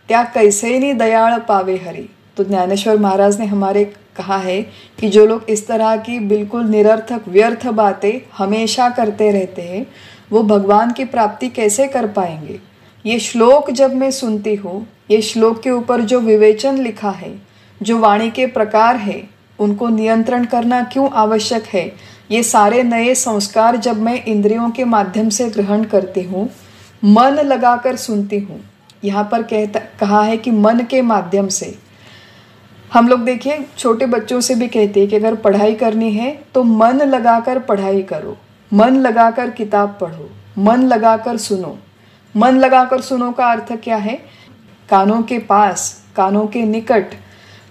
त्या कैसेनी दयाळ पावे हरि। तो ज्ञानेश्वर महाराज ने हमारे कहा है कि जो लोग इस तरह की बिल्कुल निरर्थक व्यर्थ बातें हमेशा करते रहते हैं, वो भगवान की प्राप्ति कैसे कर पाएंगे। ये श्लोक जब मैं सुनती हूँ, ये श्लोक के ऊपर जो विवेचन लिखा है, जो वाणी के प्रकार है, उनको नियंत्रण करना क्यों आवश्यक है, ये सारे नए संस्कार जब मैं इंद्रियों के माध्यम से ग्रहण करती हूँ, मन लगाकर सुनती हूँ। यहाँ पर कहा है कि मन के माध्यम से। हम लोग देखिए छोटे बच्चों से भी कहते हैं कि अगर पढ़ाई करनी है तो मन लगाकर पढ़ाई करो, मन लगाकर किताब पढ़ो, मन लगाकर सुनो। मन लगाकर सुनो का अर्थ क्या है? कानों के पास, कानों के निकट,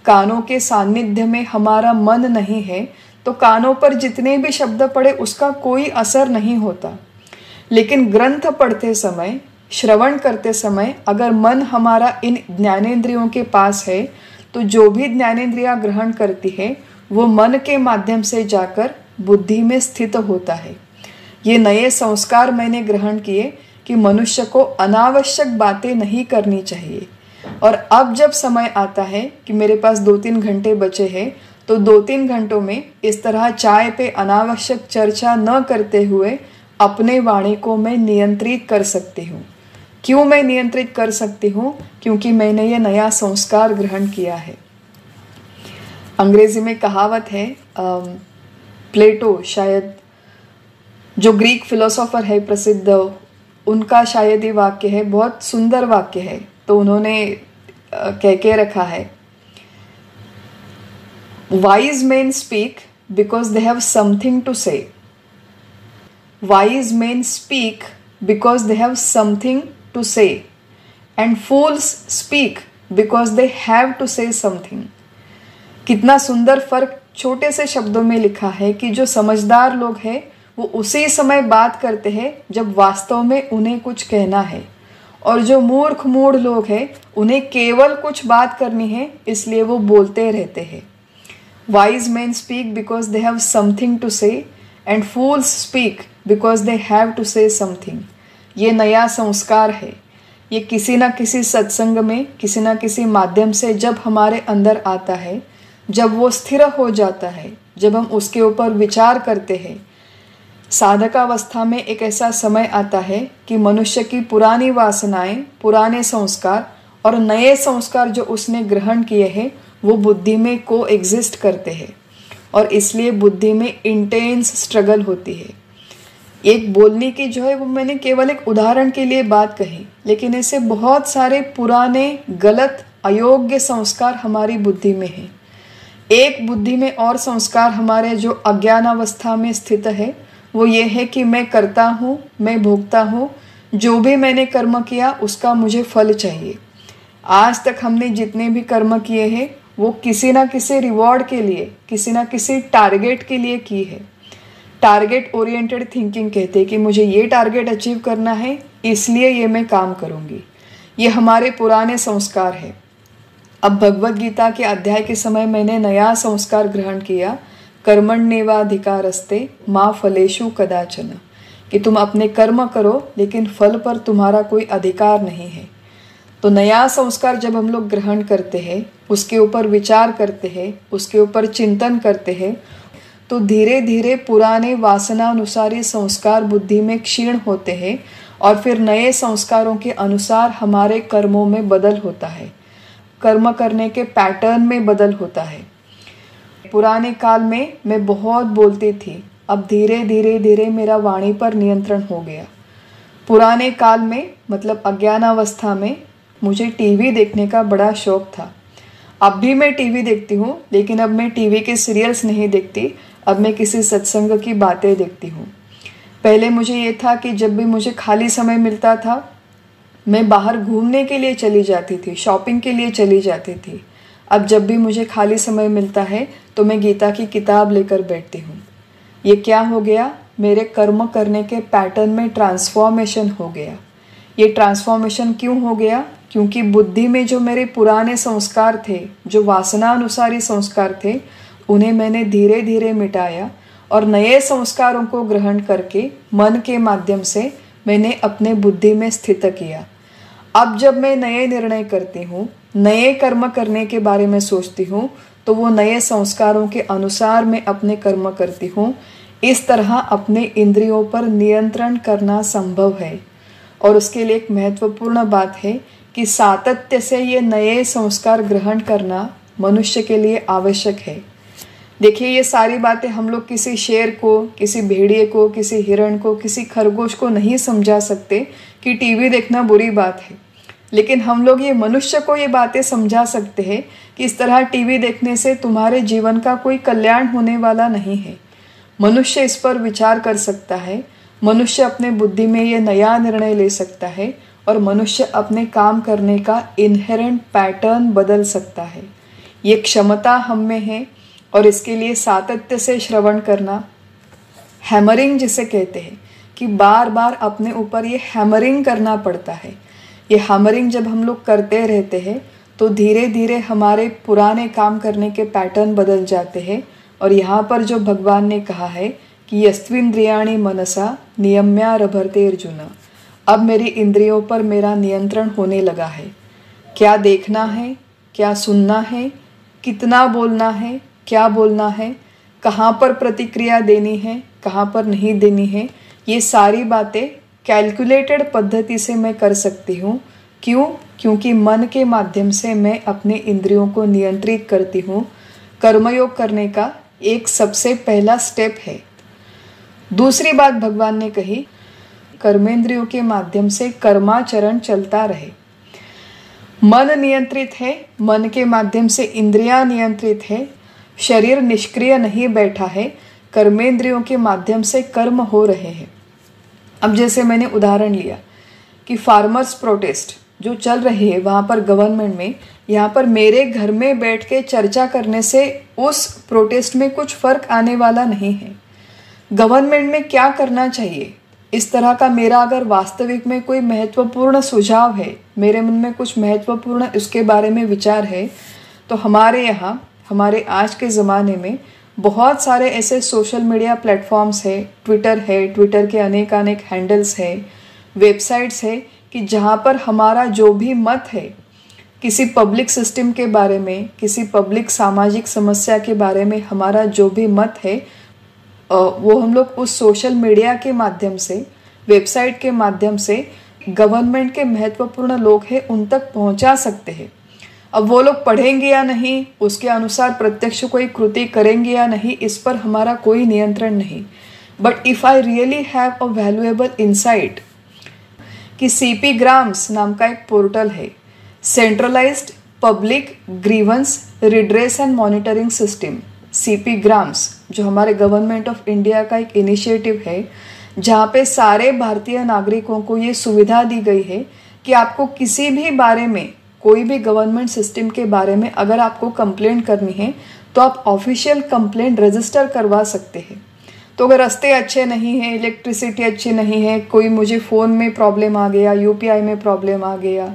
कानों के सानिध्य में हमारा मन नहीं है तो कानों पर जितने भी शब्द पड़े उसका कोई असर नहीं होता। लेकिन ग्रंथ पढ़ते समय, श्रवण करते समय अगर मन हमारा इन ज्ञानेंद्रियों के पास है तो जो भी ज्ञानेंद्रियां ग्रहण करती है वो मन के माध्यम से जाकर बुद्धि में स्थित होता है। ये नए संस्कार मैंने ग्रहण किए कि मनुष्य को अनावश्यक बातें नहीं करनी चाहिए। और अब जब समय आता है कि मेरे पास 2-3 घंटे बचे हैं तो 2-3 घंटों में इस तरह चाय पे अनावश्यक चर्चा न करते हुए अपने वाणी को मैं नियंत्रित कर सकती हूँ। क्यों मैं नियंत्रित कर सकती हूँ? क्योंकि मैंने ये नया संस्कार ग्रहण किया है। अंग्रेजी में कहावत है, प्लेटो शायद, जो ग्रीक फिलोसोफर है प्रसिद्ध, उनका शायद ये वाक्य है, बहुत सुंदर वाक्य है। तो उन्होंने कह के रखा है, wise men speak because they have something to say. Wise men speak because they have something to say and fools speak because they have to say something. कितना सुंदर फर्क छोटे से शब्दों में लिखा है कि जो समझदार लोग हैं वो उसी समय बात करते हैं जब वास्तव में उन्हें कुछ कहना है, और जो मूर्ख मूढ़ लोग हैं उन्हें केवल कुछ बात करनी है इसलिए वो बोलते रहते हैं। Wise man speak because they have something to say and fools speak because they have to say something. ये नया संस्कार है। ये किसी ना किसी सत्संग में, किसी ना किसी माध्यम से जब हमारे अंदर आता है, जब वो स्थिर हो जाता है, जब हम उसके ऊपर विचार करते हैं, साधकावस्था में एक ऐसा समय आता है कि मनुष्य की पुरानी वासनाएं, पुराने संस्कार और नए संस्कार जो उसने ग्रहण किए हैं वो बुद्धि में को एग्जिस्ट करते हैं, और इसलिए बुद्धि में इंटेंस स्ट्रगल होती है। एक बोलने की जो है वो मैंने केवल एक उदाहरण के लिए बात कही, लेकिन ऐसे बहुत सारे पुराने गलत अयोग्य संस्कार हमारी बुद्धि में हैं। एक बुद्धि में और संस्कार हमारे जो अज्ञानावस्था में स्थित है वो ये है कि मैं करता हूँ, मैं भोगता हूँ, जो भी मैंने कर्म किया उसका मुझे फल चाहिए। आज तक हमने जितने भी कर्म किए हैं वो किसी ना किसी रिवॉर्ड के लिए, किसी ना किसी टारगेट के लिए की है। टारगेट ओरिएंटेड थिंकिंग कहते हैं कि मुझे ये टारगेट अचीव करना है इसलिए ये मैं काम करूँगी। ये हमारे पुराने संस्कार है। अब भगवत गीता के अध्याय के समय मैंने नया संस्कार ग्रहण किया, कर्मण्येवाधिकारस्ते मा फलेषु कदाचन, कि तुम अपने कर्म करो लेकिन फल पर तुम्हारा कोई अधिकार नहीं है। तो नया संस्कार जब हम लोग ग्रहण करते हैं, उसके ऊपर विचार करते हैं, उसके ऊपर चिंतन करते हैं, तो धीरे धीरे पुराने वासनानुसारी संस्कार बुद्धि में क्षीण होते हैं और फिर नए संस्कारों के अनुसार हमारे कर्मों में बदल होता है, कर्म करने के पैटर्न में बदल होता है। पुराने काल में मैं बहुत बोलती थी, अब धीरे धीरे धीरे मेरा वाणी पर नियंत्रण हो गया। पुराने काल में मतलब अज्ञानावस्था में मुझे टीवी देखने का बड़ा शौक था। अब भी मैं टीवी देखती हूँ, लेकिन अब मैं टीवी के सीरियल्स नहीं देखती, अब मैं किसी सत्संग की बातें देखती हूँ। पहले मुझे ये था कि जब भी मुझे खाली समय मिलता था मैं बाहर घूमने के लिए चली जाती थी, शॉपिंग के लिए चली जाती थी। अब जब भी मुझे खाली समय मिलता है तो मैं गीता की किताब लेकर बैठती हूँ। ये क्या हो गया? मेरे कर्म करने के पैटर्न में ट्रांसफॉर्मेशन हो गया। ये ट्रांसफॉर्मेशन क्यों हो गया? क्योंकि बुद्धि में जो मेरे पुराने संस्कार थे, जो वासनानुसारी संस्कार थे, उन्हें मैंने धीरे धीरे मिटाया और नए संस्कारों को ग्रहण करके मन के माध्यम से मैंने अपने बुद्धि में स्थित किया। अब जब मैं नए निर्णय करती हूँ, नए कर्म करने के बारे में सोचती हूँ, तो वो नए संस्कारों के अनुसार मैं अपने कर्म करती हूँ। इस तरह अपने इंद्रियों पर नियंत्रण करना संभव है। और उसके लिए एक महत्वपूर्ण बात है कि सातत्य से ये नए संस्कार ग्रहण करना मनुष्य के लिए आवश्यक है। देखिए, ये सारी बातें हम लोग किसी शेर को, किसी भेड़िए को, किसी हिरण को, किसी खरगोश को नहीं समझा सकते कि टीवी देखना बुरी बात है, लेकिन हम लोग ये मनुष्य को ये बातें समझा सकते हैं कि इस तरह टीवी देखने से तुम्हारे जीवन का कोई कल्याण होने वाला नहीं है। मनुष्य इस पर विचार कर सकता है, मनुष्य अपने बुद्धि में ये नया निर्णय ले सकता है और मनुष्य अपने काम करने का इनहेरेंट पैटर्न बदल सकता है। ये क्षमता हम में है और इसके लिए सातत्य से श्रवण करना, हैमरिंग जिसे कहते हैं कि बार बार अपने ऊपर ये हैमरिंग करना पड़ता है। ये हैमरिंग जब हम लोग करते रहते हैं तो धीरे धीरे हमारे पुराने काम करने के पैटर्न बदल जाते हैं। और यहाँ पर जो भगवान ने कहा है कि यस्त्विन्द्रियाणि मनसा नियम्यारभते अर्जुन, अब मेरी इंद्रियों पर मेरा नियंत्रण होने लगा है। क्या देखना है, क्या सुनना है, कितना बोलना है, क्या बोलना है, कहाँ पर प्रतिक्रिया देनी है, कहाँ पर नहीं देनी है, ये सारी बातें कैलकुलेटेड पद्धति से मैं कर सकती हूँ। क्यों? क्योंकि मन के माध्यम से मैं अपने इंद्रियों को नियंत्रित करती हूँ। कर्मयोग करने का एक सबसे पहला स्टेप है। दूसरी बात भगवान ने कही, कर्मेंद्रियों के माध्यम से कर्माचरण चलता रहे। मन नियंत्रित है, मन के माध्यम से इंद्रियां नियंत्रित है, शरीर निष्क्रिय नहीं बैठा है, कर्मेंद्रियों के माध्यम से कर्म हो रहे हैं। अब जैसे मैंने उदाहरण लिया कि फार्मर्स प्रोटेस्ट जो चल रही है वहाँ पर गवर्नमेंट में, यहाँ पर मेरे घर में बैठ के चर्चा करने से उस प्रोटेस्ट में कुछ फर्क आने वाला नहीं है। गवर्नमेंट में क्या करना चाहिए, इस तरह का मेरा अगर वास्तविक में कोई महत्वपूर्ण सुझाव है, मेरे मन में कुछ महत्वपूर्ण उसके बारे में विचार है, तो हमारे यहाँ, हमारे आज के ज़माने में बहुत सारे ऐसे सोशल मीडिया प्लेटफॉर्म्स है, ट्विटर के अनेक हैंडल्स है, वेबसाइट्स है कि जहाँ पर हमारा जो भी मत है किसी पब्लिक सिस्टम के बारे में, किसी पब्लिक सामाजिक समस्या के बारे में, हमारा जो भी मत है वो हम लोग उस सोशल मीडिया के माध्यम से, वेबसाइट के माध्यम से गवर्नमेंट के महत्वपूर्ण लोग हैं उन तक पहुंचा सकते हैं। अब वो लोग पढ़ेंगे या नहीं, उसके अनुसार प्रत्यक्ष कोई कृति करेंगे या नहीं, इस पर हमारा कोई नियंत्रण नहीं। But if I really have a valuable insight कि सीपी ग्राम्स नाम का एक पोर्टल है, centralised public grievance redress and monitoring system, CP grams, जो हमारे गवर्नमेंट ऑफ इंडिया का एक इनिशिएटिव है, जहाँ पे सारे भारतीय नागरिकों को ये सुविधा दी गई है कि आपको किसी भी बारे में, कोई भी गवर्नमेंट सिस्टम के बारे में अगर आपको कंप्लेंट करनी है तो आप ऑफिशियल कंप्लेंट रजिस्टर करवा सकते हैं। तो अगर रास्ते अच्छे नहीं हैं, इलेक्ट्रिसिटी अच्छी नहीं है, कोई मुझे फ़ोन में प्रॉब्लम आ गया, यूपीआई में प्रॉब्लम आ गया,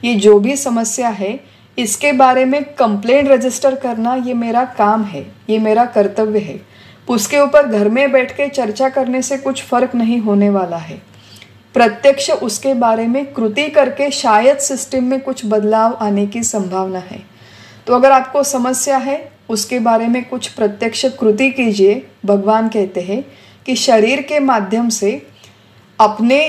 ये जो भी समस्या है, इसके बारे में कंप्लेंट रजिस्टर करना ये मेरा काम है, ये मेरा कर्तव्य है। उसके ऊपर घर में बैठ के चर्चा करने से कुछ फ़र्क नहीं होने वाला है। प्रत्यक्ष उसके बारे में कृति करके शायद सिस्टम में कुछ बदलाव आने की संभावना है। तो अगर आपको समस्या है, उसके बारे में कुछ प्रत्यक्ष कृति कीजिए। भगवान कहते हैं कि शरीर के माध्यम से अपने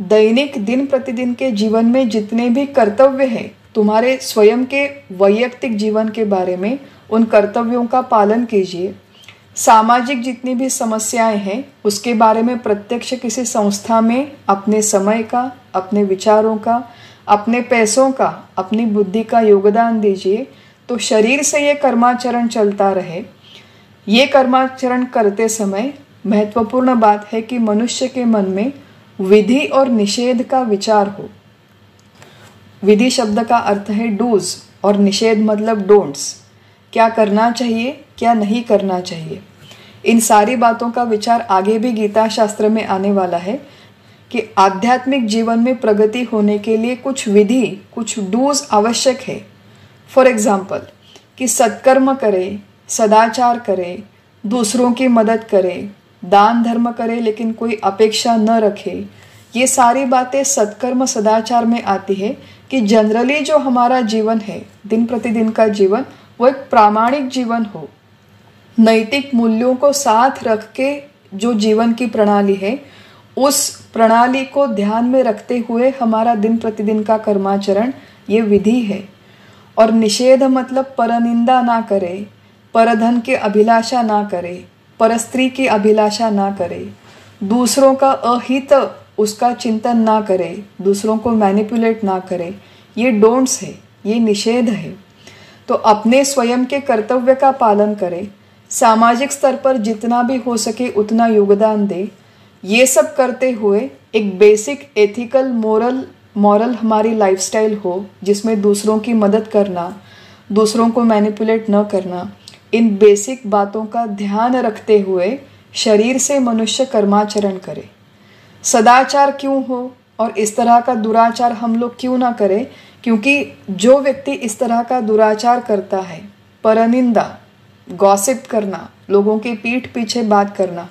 दैनिक दिन प्रतिदिन के जीवन में जितने भी कर्तव्य हैं, तुम्हारे स्वयं के वैयक्तिक जीवन के बारे में, उन कर्तव्यों का पालन कीजिए। सामाजिक जितनी भी समस्याएं हैं उसके बारे में प्रत्यक्ष किसी संस्था में अपने समय का, अपने विचारों का, अपने पैसों का, अपनी बुद्धि का योगदान दीजिए। तो शरीर से ये कर्माचरण चलता रहे। ये कर्माचरण करते समय महत्वपूर्ण बात है कि मनुष्य के मन में विधि और निषेध का विचार हो। विधि शब्द का अर्थ है डूज और निषेध मतलब डोंट्स। क्या करना चाहिए, क्या नहीं करना चाहिए, इन सारी बातों का विचार आगे भी गीता शास्त्र में आने वाला है कि आध्यात्मिक जीवन में प्रगति होने के लिए कुछ विधि, कुछ डूज आवश्यक है। फॉर एग्जाम्पल कि सत्कर्म करे, सदाचार करे, दूसरों की मदद करे, दान धर्म करे लेकिन कोई अपेक्षा न रखे। ये सारी बातें सत्कर्म सदाचार में आती है कि जनरली जो हमारा जीवन है, दिन प्रतिदिन का जीवन, वो एक प्रामाणिक जीवन हो। नैतिक मूल्यों को साथ रख के जो जीवन की प्रणाली है, उस प्रणाली को ध्यान में रखते हुए हमारा दिन प्रतिदिन का कर्माचरण ये विधि है। और निषेध मतलब परनिंदा ना करे, परधन की अभिलाषा ना करे, परस्त्री की अभिलाषा ना करे, दूसरों का अहित उसका चिंतन ना करे, दूसरों को मैनिपुलेट ना करे। ये डोंट्स है, ये निषेध है। तो अपने स्वयं के कर्तव्य का पालन करे, सामाजिक स्तर पर जितना भी हो सके उतना योगदान दे। ये सब करते हुए एक बेसिक एथिकल मॉरल हमारी लाइफस्टाइल हो, जिसमें दूसरों की मदद करना, दूसरों को मैनिपुलेट न करना, इन बेसिक बातों का ध्यान रखते हुए शरीर से मनुष्य कर्माचरण करे। सदाचार क्यों हो और इस तरह का दुराचार हम लोग क्यों ना करें? क्योंकि जो व्यक्ति इस तरह का दुराचार करता है, परनिंदा, गॉसिप करना, लोगों के पीठ पीछे बात करना,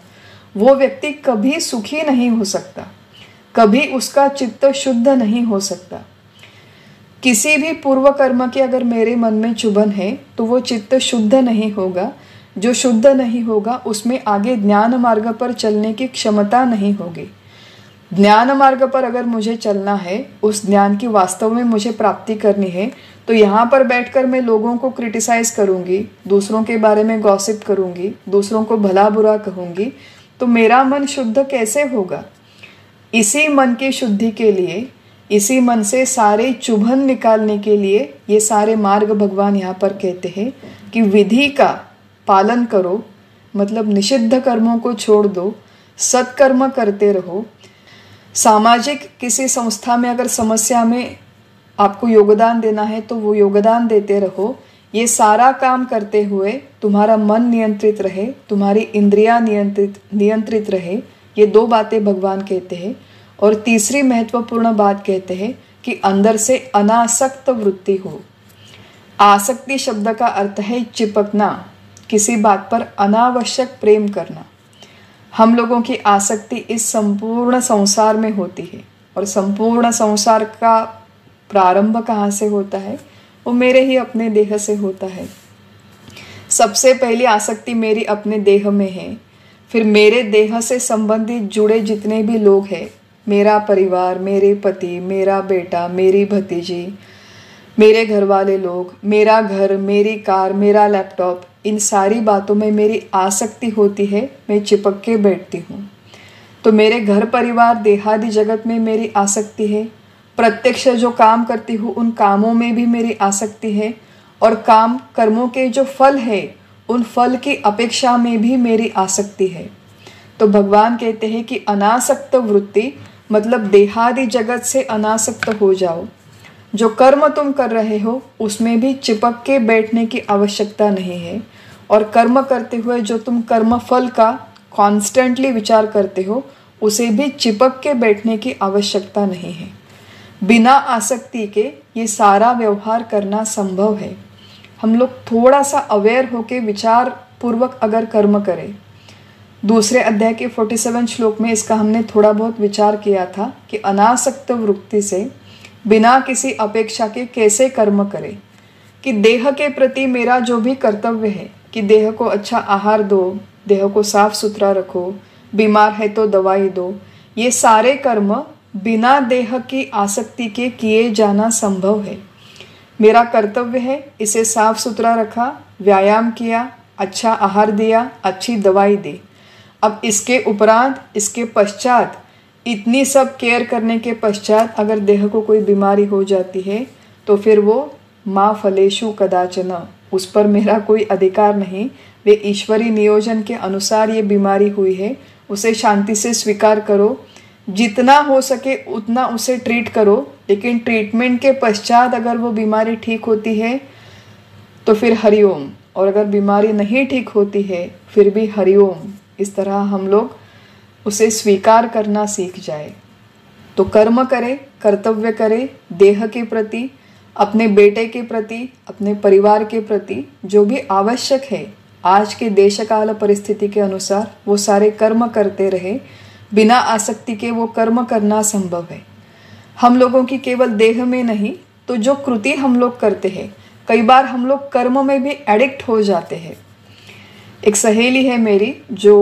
वो व्यक्ति कभी सुखी नहीं हो सकता, कभी उसका चित्त शुद्ध नहीं हो सकता। किसी भी पूर्व कर्म की अगर मेरे मन में चुभन है तो वो चित्त शुद्ध नहीं होगा। जो शुद्ध नहीं होगा उसमें आगे ज्ञान मार्ग पर चलने की क्षमता नहीं होगी। ज्ञान मार्ग पर अगर मुझे चलना है, उस ज्ञान की वास्तव में मुझे प्राप्ति करनी है, तो यहाँ पर बैठकर मैं लोगों को क्रिटिसाइज करूँगी, दूसरों के बारे में गॉसिप करूँगी, दूसरों को भला बुरा कहूँगी, तो मेरा मन शुद्ध कैसे होगा। इसी मन की शुद्धि के लिए, इसी मन से सारे चुभन निकालने के लिए ये सारे मार्ग भगवान यहाँ पर कहते हैं कि विधि का पालन करो, मतलब निषिद्ध कर्मों को छोड़ दो, सत्कर्म करते रहो। सामाजिक किसी संस्था में अगर समस्या में आपको योगदान देना है तो वो योगदान देते रहो। ये सारा काम करते हुए तुम्हारा मन नियंत्रित रहे, तुम्हारी इंद्रियां नियंत्रित रहे। ये दो बातें भगवान कहते हैं। और तीसरी महत्वपूर्ण बात कहते हैं कि अंदर से अनासक्त वृत्ति हो। आसक्ति शब्द का अर्थ है चिपकना, किसी बात पर अनावश्यक प्रेम करना। हम लोगों की आसक्ति इस संपूर्ण संसार में होती है, और संपूर्ण संसार का प्रारंभ कहाँ से होता है? वो मेरे ही अपने देह से होता है। सबसे पहली आसक्ति मेरी अपने देह में है, फिर मेरे देह से संबंधित जुड़े जितने भी लोग हैं, मेरा परिवार, मेरे पति, मेरा बेटा, मेरी भतीजी, मेरे घर वाले लोग, मेरा घर, मेरी कार, मेरा लैपटॉप, इन सारी बातों में मेरी आसक्ति होती है। मैं चिपक के बैठती हूँ। तो मेरे घर परिवार देहादि जगत में मेरी आसक्ति है। प्रत्यक्ष जो काम करती हूँ उन कामों में भी मेरी आसक्ति है, और काम कर्मों के जो फल है उन फल की अपेक्षा में भी मेरी आसक्ति है। तो भगवान कहते हैं कि अनासक्त वृत्ति मतलब देहादि जगत से अनासक्त हो जाओ। जो कर्म तुम कर रहे हो उसमें भी चिपक के बैठने की आवश्यकता नहीं है, और कर्म करते हुए जो तुम कर्म फल का कॉन्स्टेंटली विचार करते हो उसे भी चिपक के बैठने की आवश्यकता नहीं है। बिना आसक्ति के ये सारा व्यवहार करना संभव है। हम लोग थोड़ा सा अवेयर होके विचार पूर्वक अगर कर्म करें। दूसरे अध्याय के 47 श्लोक में इसका हमने थोड़ा बहुत विचार किया था कि अनासक्त वृत्ति से बिना किसी अपेक्षा के कैसे कर्म करें। कि देह के प्रति मेरा जो भी कर्तव्य है कि देह को अच्छा आहार दो, देह को साफ सुथरा रखो, बीमार है तो दवाई दो, ये सारे कर्म बिना देह की आसक्ति के किए जाना संभव है। मेरा कर्तव्य है इसे साफ सुथरा रखा, व्यायाम किया, अच्छा आहार दिया, अच्छी दवाई दी। अब इसके उपरांत, इसके पश्चात, इतनी सब केयर करने के पश्चात अगर देह को कोई बीमारी हो जाती है तो फिर वो माँ फलेषु कदाचन, उस पर मेरा कोई अधिकार नहीं। वे ईश्वरी नियोजन के अनुसार ये बीमारी हुई है, उसे शांति से स्वीकार करो, जितना हो सके उतना उसे ट्रीट करो। लेकिन ट्रीटमेंट के पश्चात अगर वो बीमारी ठीक होती है तो फिर हरिओम, और अगर बीमारी नहीं ठीक होती है फिर भी हरिओम। इस तरह हम लोग उसे स्वीकार करना सीख जाए। तो कर्म करे, कर्तव्य करे, देह के प्रति, अपने बेटे के प्रति, अपने परिवार के प्रति जो भी आवश्यक है आज के देश काल परिस्थिति के अनुसार वो सारे कर्म करते रहे। बिना आसक्ति के वो कर्म करना संभव है। हम लोगों की केवल देह में नहीं, तो जो कृति हम लोग करते हैं, कई बार हम लोग कर्म में भी एडिक्ट हो जाते हैं। एक सहेली है मेरी जो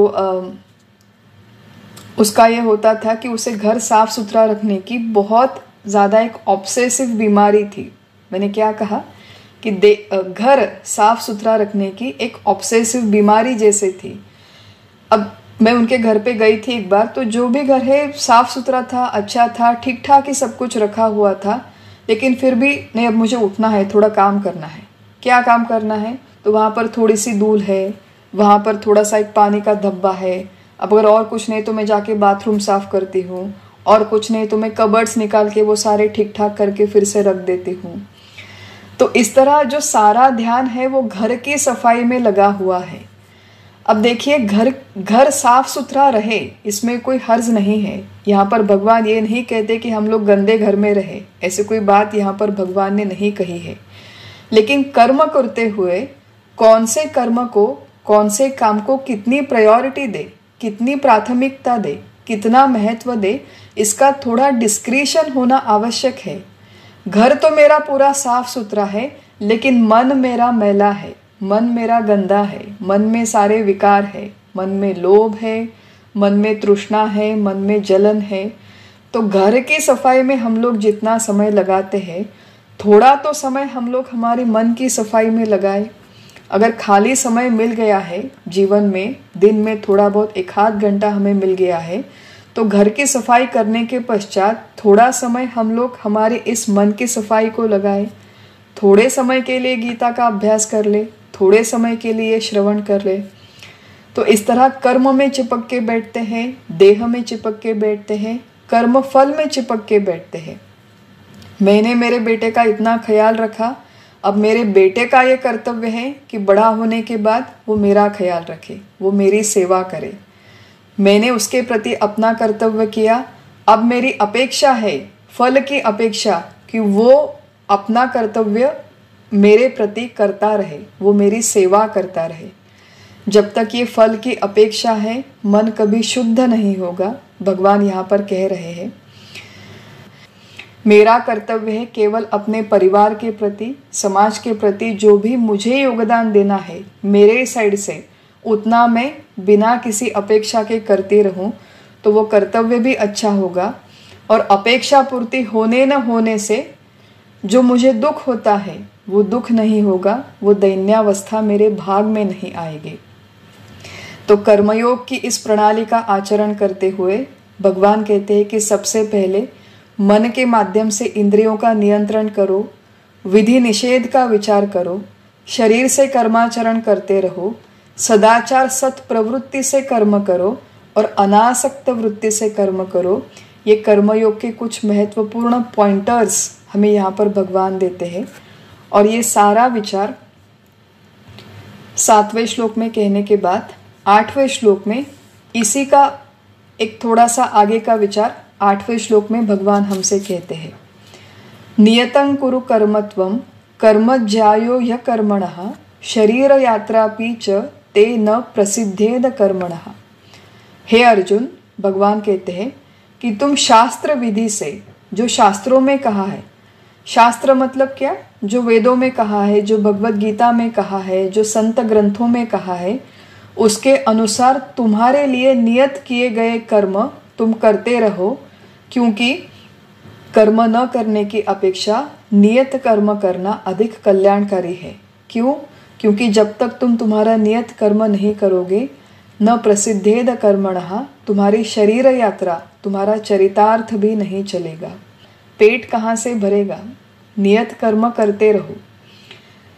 उसका ये होता था कि उसे घर साफ सुथरा रखने की बहुत ज़्यादा एक ऑब्सेसिव बीमारी थी। मैंने क्या कहा कि घर साफ सुथरा रखने की एक ऑब्सेसिव बीमारी जैसे थी। अब मैं उनके घर पे गई थी एक बार, तो जो भी घर है साफ सुथरा था, अच्छा था, ठीक ठाक ही सब कुछ रखा हुआ था। लेकिन फिर भी नहीं, अब मुझे उठना है, थोड़ा काम करना है। क्या काम करना है? तो वहाँ पर थोड़ी सी धूल है, वहाँ पर थोड़ा सा एक पानी का धब्बा है। अब अगर और कुछ नहीं तो मैं जाके बाथरूम साफ करती हूँ, और कुछ नहीं तो मैं कबर्ड्स निकाल के वो सारे ठीक ठाक करके फिर से रख देती हूँ। तो इस तरह जो सारा ध्यान है वो घर की सफाई में लगा हुआ है। अब देखिए, घर साफ सुथरा रहे, इसमें कोई हर्ज नहीं है। यहाँ पर भगवान ये नहीं कहते कि हम लोग गंदे घर में रहे, ऐसे कोई बात यहाँ पर भगवान ने नहीं कही है। लेकिन कर्म करते हुए कौन से कर्म को, कौन से काम को कितनी प्रायोरिटी दे, कितनी प्राथमिकता दे, कितना महत्व दे, इसका थोड़ा डिस्क्रिशन होना आवश्यक है। घर तो मेरा पूरा साफ सुथरा है, लेकिन मन मेरा मैला है, मन मेरा गंदा है, मन में सारे विकार है, मन में लोभ है, मन में तृष्णा है, मन में जलन है। तो घर की सफाई में हम लोग जितना समय लगाते हैं, थोड़ा तो समय हम लोग हमारे मन की सफाई में लगाए। अगर खाली समय मिल गया है जीवन में, दिन में थोड़ा बहुत 1-8 घंटा हमें मिल गया है, तो घर की सफाई करने के पश्चात थोड़ा समय हम लोग हमारे इस मन की सफाई को लगाए। थोड़े समय के लिए गीता का अभ्यास कर ले, थोड़े समय के लिए श्रवण कर ले। तो इस तरह कर्म में चिपक के बैठते हैं, देह में चिपक के बैठते हैं, कर्म फल में चिपक के बैठते हैं। मैंने मेरे बेटे का इतना ख्याल रखा, अब मेरे बेटे का ये कर्तव्य है कि बड़ा होने के बाद वो मेरा ख्याल रखे, वो मेरी सेवा करे। मैंने उसके प्रति अपना कर्तव्य किया, अब मेरी अपेक्षा है, फल की अपेक्षा, कि वो अपना कर्तव्य मेरे प्रति करता रहे, वो मेरी सेवा करता रहे। जब तक ये फल की अपेक्षा है, मन कभी शुद्ध नहीं होगा। भगवान यहाँ पर कह रहे हैं, मेरा कर्तव्य है केवल अपने परिवार के प्रति, समाज के प्रति जो भी मुझे योगदान देना है मेरे साइड से, उतना मैं बिना किसी अपेक्षा के करते रहूं, तो वो कर्तव्य भी अच्छा होगा। और अपेक्षा पूर्ति होने न होने से जो मुझे दुख होता है वो दुख नहीं होगा, वो दैन्यावस्था मेरे भाग में नहीं आएगी। तो कर्मयोग की इस प्रणाली का आचरण करते हुए भगवान कहते हैं कि सबसे पहले मन के माध्यम से इंद्रियों का नियंत्रण करो, विधि निषेध का विचार करो, शरीर से कर्माचरण करते रहो, सदाचार सत प्रवृत्ति से कर्म करो और अनासक्त वृत्ति से कर्म करो। ये कर्मयोग के कुछ महत्वपूर्ण पॉइंटर्स हमें यहाँ पर भगवान देते हैं। और ये सारा विचार 7वें श्लोक में कहने के बाद 8वें श्लोक में इसी का एक थोड़ा सा आगे का विचार 8वें श्लोक में भगवान हमसे कहते हैं, नियतं कुरु कर्मत्वं कर्मज्यायो ह्य कर्मणः शरीर यात्रापि च ते न प्रसिद्धेद कर्मणः। हे अर्जुन, भगवान कहते हैं कि तुम शास्त्र विधि से, जो शास्त्रों में कहा है, शास्त्र मतलब क्या, जो वेदों में कहा है, जो भगवत गीता में कहा है, जो संत ग्रंथों में कहा है, उसके अनुसार तुम्हारे लिए नियत किए गए कर्म तुम करते रहो। क्योंकि कर्म न करने की अपेक्षा नियत कर्म करना अधिक कल्याणकारी है। क्यों? क्योंकि जब तक तुम तुम्हारा नियत कर्म नहीं करोगे, न प्रसिद्धेद कर्मणः, तुम्हारी शरीर यात्रा, तुम्हारा चरितार्थ भी नहीं चलेगा। पेट कहाँ से भरेगा? नियत कर्म करते रहो।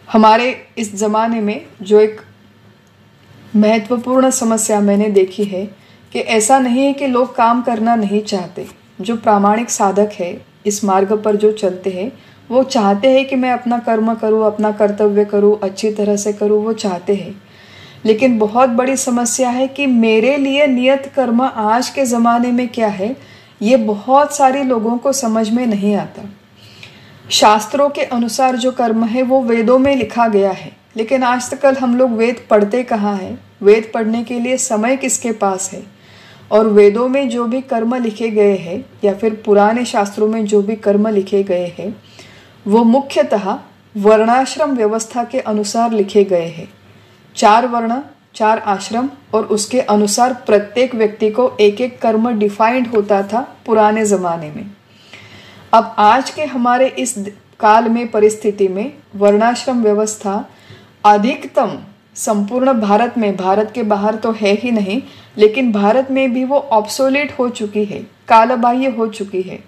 हमारे इस जमाने में जो एक महत्वपूर्ण समस्या मैंने देखी है कि ऐसा नहीं है कि लोग काम करना नहीं चाहते। जो प्रामाणिक साधक है, इस मार्ग पर जो चलते हैं, वो चाहते हैं कि मैं अपना कर्म करूँ, अपना कर्तव्य करूँ, अच्छी तरह से करूँ, वो चाहते हैं। लेकिन बहुत बड़ी समस्या है कि मेरे लिए नियत कर्म आज के ज़माने में क्या है, ये बहुत सारे लोगों को समझ में नहीं आता। शास्त्रों के अनुसार जो कर्म है वो वेदों में लिखा गया है, लेकिन आज तक हम लोग वेद पढ़ते कहाँ हैं? वेद पढ़ने के लिए समय किसके पास है? और वेदों में जो भी कर्म लिखे गए हैं या फिर पुराने शास्त्रों में जो भी कर्म लिखे गए हैं, वो मुख्यतः वर्णाश्रम व्यवस्था के अनुसार लिखे गए हैं। 4 वर्ण, 4 आश्रम, और उसके अनुसार प्रत्येक व्यक्ति को एक एक कर्म डिफाइंड होता था पुराने ज़माने में। अब आज के हमारे इस काल में, परिस्थिति में, वर्णाश्रम व्यवस्था अधिकतम संपूर्ण भारत में, भारत के बाहर तो है ही नहीं, लेकिन भारत में भी वो ऑब्सोलेट हो चुकी है, कालबाह्य हो चुकी है।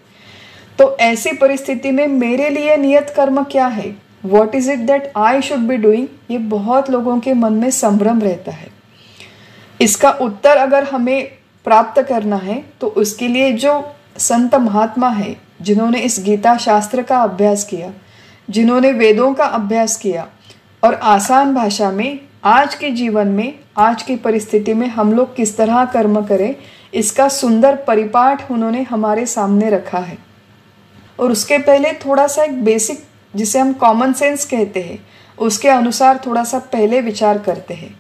तो ऐसी परिस्थिति में मेरे लिए नियत कर्म क्या है? What is it that I should be doing? ये बहुत लोगों के मन में संभ्रम रहता है। इसका उत्तर अगर हमें प्राप्त करना है तो उसके लिए जो संत महात्मा है, जिन्होंने इस गीता शास्त्र का अभ्यास किया, जिन्होंने वेदों का अभ्यास किया और आसान भाषा में आज के जीवन में, आज की परिस्थिति में हम लोग किस तरह कर्म करें, इसका सुंदर परिपाठ उन्होंने हमारे सामने रखा है। और उसके पहले थोड़ा सा एक बेसिक, जिसे हम कॉमन सेंस कहते हैं, उसके अनुसार थोड़ा सा पहले विचार करते हैं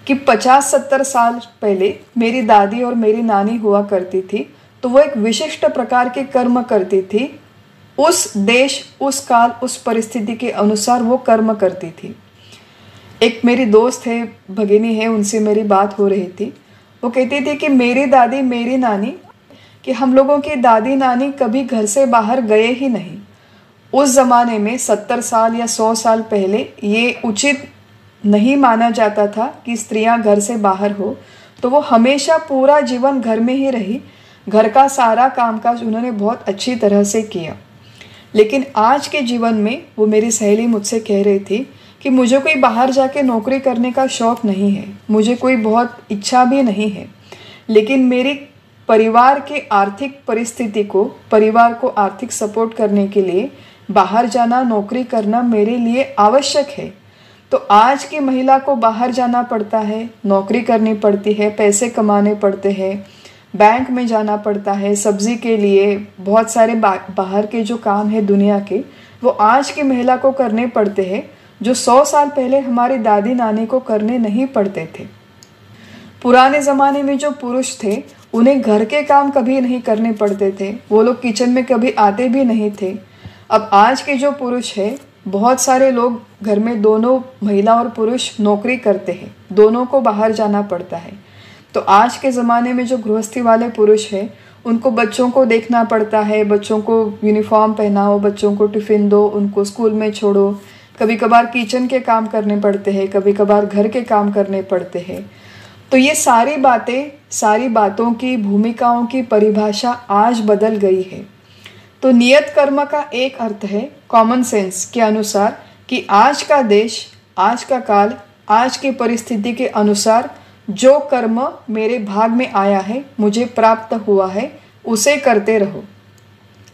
कि 50-70 साल पहले मेरी दादी और मेरी नानी हुआ करती थी, तो वो एक विशिष्ट प्रकार के कर्म करती थी। उस देश, उस काल, उस परिस्थिति के अनुसार वो कर्म करती थी। एक मेरी दोस्त है, भगिनी है, उनसे मेरी बात हो रही थी। वो कहती थी कि मेरी दादी, मेरी नानी, कि हम लोगों की दादी नानी कभी घर से बाहर गए ही नहीं। उस ज़माने में 70 साल या 100 साल पहले ये उचित नहीं माना जाता था कि स्त्रियां घर से बाहर हो, तो वो हमेशा पूरा जीवन घर में ही रही। घर का सारा कामकाज उन्होंने बहुत अच्छी तरह से किया। लेकिन आज के जीवन में, वो मेरी सहेली मुझसे कह रही थी कि मुझे कोई बाहर जाके नौकरी करने का शौक़ नहीं है, मुझे कोई बहुत इच्छा भी नहीं है, लेकिन मेरी परिवार के आर्थिक परिस्थिति को, परिवार को आर्थिक सपोर्ट करने के लिए बाहर जाना, नौकरी करना मेरे लिए आवश्यक है। तो आज की महिला को बाहर जाना पड़ता है, नौकरी करनी पड़ती है, पैसे कमाने पड़ते हैं, बैंक में जाना पड़ता है, सब्जी के लिए बहुत सारे बाहर के जो काम है दुनिया के, वो आज की महिला को करने पड़ते हैं, जो 100 साल पहले हमारी दादी नानी को करने नहीं पड़ते थे। पुराने ज़माने में जो पुरुष थे, उन्हें घर के काम कभी नहीं करने पड़ते थे, वो लोग किचन में कभी आते भी नहीं थे। अब आज के जो पुरुष है, बहुत सारे लोग घर में, दोनों महिला और पुरुष नौकरी करते हैं, दोनों को बाहर जाना पड़ता है। तो आज के ज़माने में जो गृहस्थी वाले पुरुष हैं, उनको बच्चों को देखना पड़ता है, बच्चों को यूनिफॉर्म पहनाओ, बच्चों को टिफ़िन दो, उनको स्कूल में छोड़ो, कभी कभार किचन के काम करने पड़ते हैं, कभी कभार घर के काम करने पड़ते हैं। तो ये सारी बातें, सारी बातों की, भूमिकाओं की परिभाषा आज बदल गई है। तो नियत कर्म का एक अर्थ है कॉमन सेंस के अनुसार कि आज का देश, आज का काल, आज की परिस्थिति के अनुसार जो कर्म मेरे भाग में आया है, मुझे प्राप्त हुआ है, उसे करते रहो।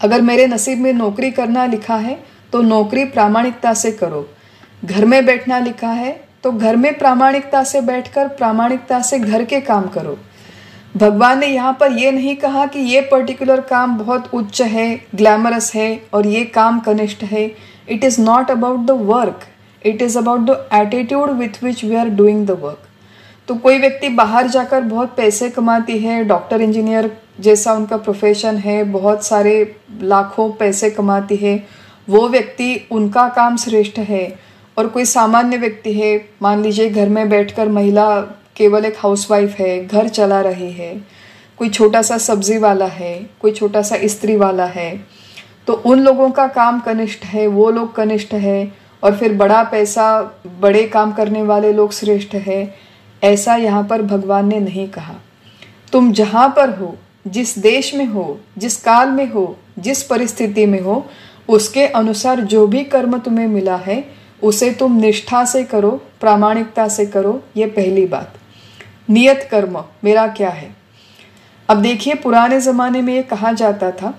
अगर मेरे नसीब में नौकरी करना लिखा है तो नौकरी प्रामाणिकता से करो। घर में बैठना लिखा है तो घर में प्रामाणिकता से बैठकर प्रामाणिकता से घर के काम करो। भगवान ने यहाँ पर यह नहीं कहा कि ये पर्टिकुलर काम बहुत उच्च है, ग्लैमरस है और ये काम कनिष्ठ है। It is not about the work, it is about the attitude with which we are doing the work. तो कोई व्यक्ति बाहर जाकर बहुत पैसे कमाती है, डॉक्टर इंजीनियर जैसा उनका प्रोफेशन है, बहुत सारे लाखों पैसे कमाती है, वो व्यक्ति, उनका काम श्रेष्ठ है। और कोई सामान्य व्यक्ति है, मान लीजिए घर में बैठकर महिला केवल एक हाउसवाइफ है, घर चला रही है, कोई छोटा सा सब्जी वाला है, कोई छोटा सा इस्त्री वाला है, तो उन लोगों का काम कनिष्ठ है, वो लोग कनिष्ठ है। और फिर बड़ा पैसा, बड़े काम करने वाले लोग श्रेष्ठ है। ऐसा यहाँ पर भगवान ने नहीं कहा। तुम जहाँ पर हो, जिस देश में हो, जिस काल में हो, जिस परिस्थिति में हो, उसके अनुसार जो भी कर्म तुम्हें मिला है उसे तुम निष्ठा से करो, प्रामाणिकता से करो। ये पहली बात। नियत कर्म मेरा क्या है? अब देखिए, पुराने ज़माने में ये कहा जाता था,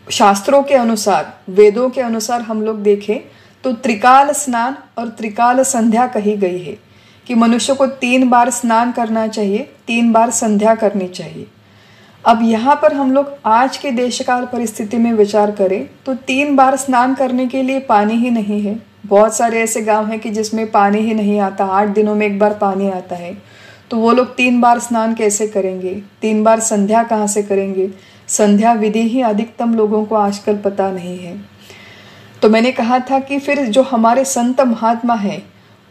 शास्त्रों के अनुसार, वेदों के अनुसार हम लोग देखें तो त्रिकाल स्नान और त्रिकाल संध्या कही गई है कि मनुष्य को 3 बार स्नान करना चाहिए, 3 बार संध्या करनी चाहिए। अब यहाँ पर हम लोग आज के देशकाल परिस्थिति में विचार करें तो 3 बार स्नान करने के लिए पानी ही नहीं है। बहुत सारे ऐसे गांव हैं कि जिसमें पानी ही नहीं आता, 8 दिनों में 1 बार पानी आता है। तो वो लोग 3 बार स्नान कैसे करेंगे? 3 बार संध्या कहाँ से करेंगे? संध्या विधि ही अधिकतम लोगों को आजकल पता नहीं है। तो मैंने कहा था कि फिर जो हमारे संत महात्मा हैं,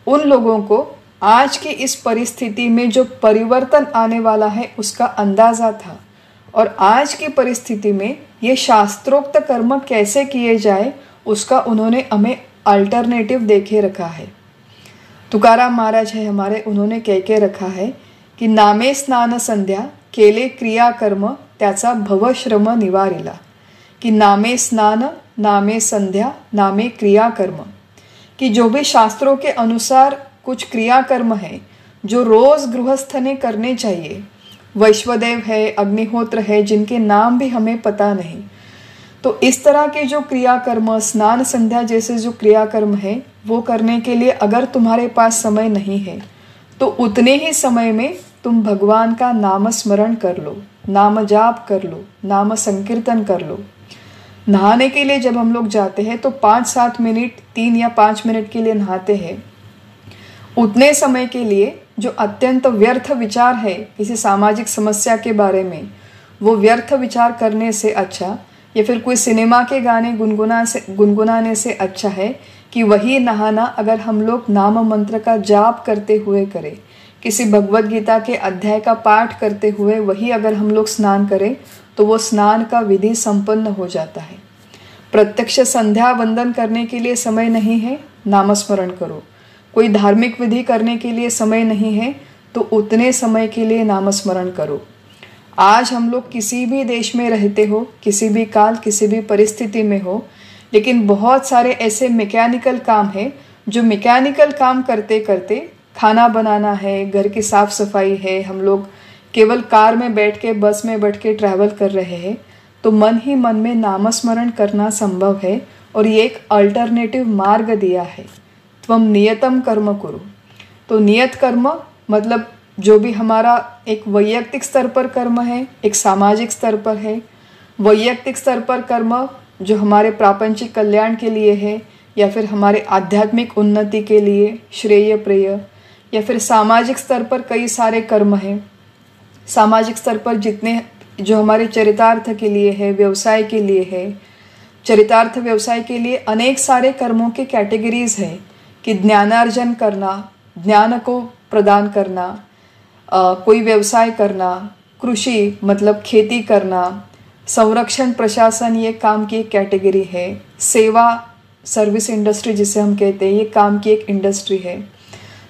उन लोगों को आज की इस परिस्थिति में जो परिवर्तन आने वाला है उसका अंदाज़ा था। और आज की परिस्थिति में ये शास्त्रोक्त कर्म कैसे किए जाए उसका उन्होंने हमें अल्टरनेटिव देखे रखा है। तुकाराम महाराज है हमारे, उन्होंने कह के रखा है कि नामे स्नान संध्या केले क्रिया कर्म त्याचा भवश्रम निवारिला। कि नामे स्नान, नामे संध्या, नामे क्रिया कर्म, कि जो भी शास्त्रों के अनुसार कुछ क्रियाकर्म है जो रोज़ गृहस्थ ने करने चाहिए, वैश्वदेव है, अग्निहोत्र है, जिनके नाम भी हमें पता नहीं, तो इस तरह के जो क्रियाकर्म, स्नान संध्या जैसे जो क्रियाकर्म है, वो करने के लिए अगर तुम्हारे पास समय नहीं है तो उतने ही समय में तुम भगवान का नाम स्मरण कर लो, नाम जाप कर लो, नाम संकीर्तन कर लो। नहाने के लिए जब हम लोग जाते हैं तो 5-7 मिनट, 3 या 5 मिनट के लिए नहाते हैं। उतने समय के लिए जो अत्यंत व्यर्थ विचार है किसी सामाजिक समस्या के बारे में, वो व्यर्थ विचार करने से अच्छा, या फिर कोई सिनेमा के गाने गुनगुनाने से अच्छा है कि वही नहाना अगर हम लोग नाम मंत्र का जाप करते हुए करें, किसी भगवत गीता के अध्याय का पाठ करते हुए वही अगर हम लोग स्नान करें तो वो स्नान का विधि संपन्न हो जाता है। प्रत्यक्ष संध्या वंदन करने के लिए समय नहीं है, नामस्मरण करो। कोई धार्मिक विधि करने के लिए समय नहीं है तो उतने समय के लिए नामस्मरण करो। आज हम लोग किसी भी देश में रहते हो, किसी भी काल किसी भी परिस्थिति में हो, लेकिन बहुत सारे ऐसे मैकेनिकल काम है जो मैकेनिकल काम करते करते, खाना बनाना है, घर की साफ सफाई है, हम लोग केवल कार में बैठ के बस में बैठ के ट्रैवल कर रहे हैं, तो मन ही मन में नामस्मरण करना संभव है। और ये एक अल्टरनेटिव मार्ग दिया है, त्वम नियतम कर्म कुरु। तो नियत कर्म मतलब जो भी हमारा एक वैयक्तिक स्तर पर कर्म है, एक सामाजिक स्तर पर है। वैयक्तिक स्तर पर कर्म जो हमारे प्रापंचिक कल्याण के लिए है, या फिर हमारे आध्यात्मिक उन्नति के लिए, श्रेय प्रेय, या फिर सामाजिक स्तर पर कई सारे कर्म हैं। सामाजिक स्तर पर जितने जो हमारे चरितार्थ के लिए है, व्यवसाय के लिए है, चरितार्थ व्यवसाय के लिए अनेक सारे कर्मों के कैटेगरीज है कि ज्ञानार्जन करना, ज्ञान को प्रदान करना, कोई व्यवसाय करना, कृषि मतलब खेती करना, संरक्षण प्रशासन ये काम की एक कैटेगरी है, सेवा सर्विस इंडस्ट्री जिसे हम कहते हैं ये काम की एक इंडस्ट्री है।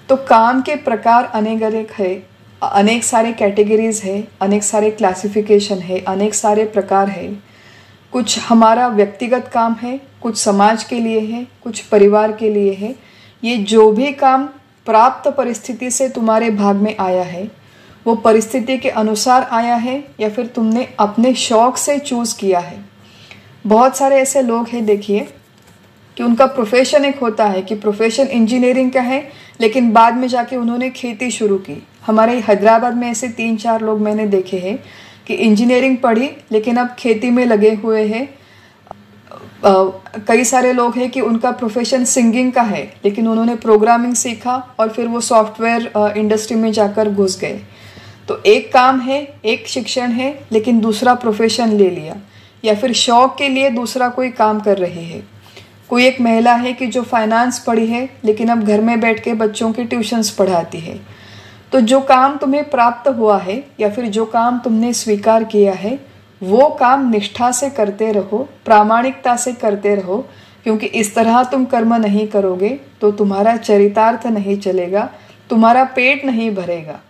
तो काम के प्रकार अनेक अनेक है, अनेक सारे कैटेगरीज है, अनेक सारे क्लासिफिकेशन है, अनेक सारे प्रकार है। कुछ हमारा व्यक्तिगत काम है, कुछ समाज के लिए है, कुछ परिवार के लिए है। ये जो भी काम प्राप्त परिस्थिति से तुम्हारे भाग में आया है, वो परिस्थिति के अनुसार आया है या फिर तुमने अपने शौक से चूज़ किया है। बहुत सारे ऐसे लोग हैं देखिए कि उनका प्रोफेशन एक होता है कि प्रोफेशन इंजीनियरिंग का है, लेकिन बाद में जाके उन्होंने खेती शुरू की। हमारे हैदराबाद में ऐसे 3-4 लोग मैंने देखे हैं कि इंजीनियरिंग पढ़ी लेकिन अब खेती में लगे हुए हैं। कई सारे लोग हैं कि उनका प्रोफेशन सिंगिंग का है, लेकिन उन्होंने प्रोग्रामिंग सीखा और फिर वो सॉफ्टवेयर इंडस्ट्री में जाकर घुस गए। तो एक काम है, एक शिक्षण है, लेकिन दूसरा प्रोफेशन ले लिया, या फिर शौक के लिए दूसरा कोई काम कर रहे हैं। कोई एक महिला है कि जो फाइनेंस पढ़ी है लेकिन अब घर में बैठ के बच्चों की ट्यूशन्स पढ़ाती है। तो जो काम तुम्हें प्राप्त हुआ है या फिर जो काम तुमने स्वीकार किया है, वो काम निष्ठा से करते रहो, प्रामाणिकता से करते रहो, क्योंकि इस तरह तुम कर्म नहीं करोगे तो तुम्हारा चरितार्थ नहीं चलेगा, तुम्हारा पेट नहीं भरेगा।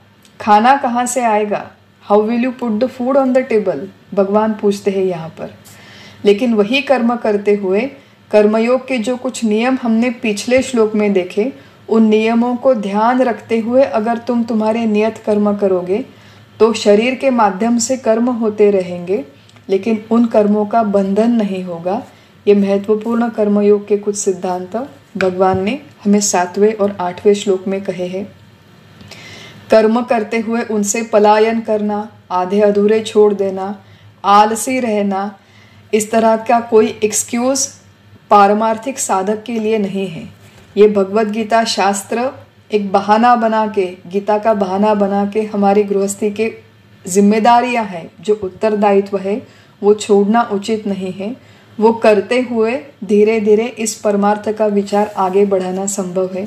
खाना कहाँ से आएगा? How will you put the food on the table, भगवान पूछते हैं यहाँ पर। लेकिन वही कर्म करते हुए कर्मयोग के जो कुछ नियम हमने पिछले श्लोक में देखे, उन नियमों को ध्यान रखते हुए अगर तुम तुम्हारे नियत कर्म करोगे तो शरीर के माध्यम से कर्म होते रहेंगे, लेकिन उन कर्मों का बंधन नहीं होगा। ये महत्वपूर्ण कर्मयोग के कुछ सिद्धांत भगवान ने हमें 7वें और 8वें श्लोक में कहे हैं। कर्म करते हुए उनसे पलायन करना, आधे अधूरे छोड़ देना, आलसी रहना, इस तरह का कोई एक्सक्यूज पारमार्थिक साधक के लिए नहीं है। ये भगवत गीता शास्त्र एक बहाना बना के, गीता का बहाना बना के हमारी गृहस्थी के जिम्मेदारियां हैं, जो उत्तरदायित्व है वो छोड़ना उचित नहीं है। वो करते हुए धीरे धीरे इस परमार्थ का विचार आगे बढ़ाना संभव है।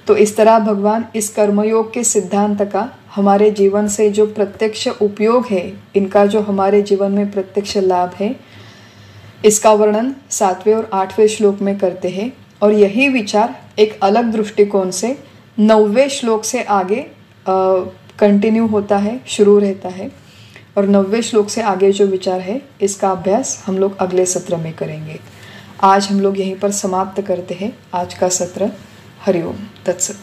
तो इस तरह भगवान इस कर्मयोग के सिद्धांत का हमारे जीवन से जो प्रत्यक्ष उपयोग है, इनका जो हमारे जीवन में प्रत्यक्ष लाभ है, इसका वर्णन 7वें और 8वें श्लोक में करते हैं। और यही विचार एक अलग दृष्टिकोण से 9वें श्लोक से आगे कंटिन्यू होता है, शुरू रहता है। और 9वें श्लोक से आगे जो विचार है, इसका अभ्यास हम लोग अगले सत्र में करेंगे। आज हम लोग यहीं पर समाप्त करते हैं आज का सत्र। हरिओम तत्सत।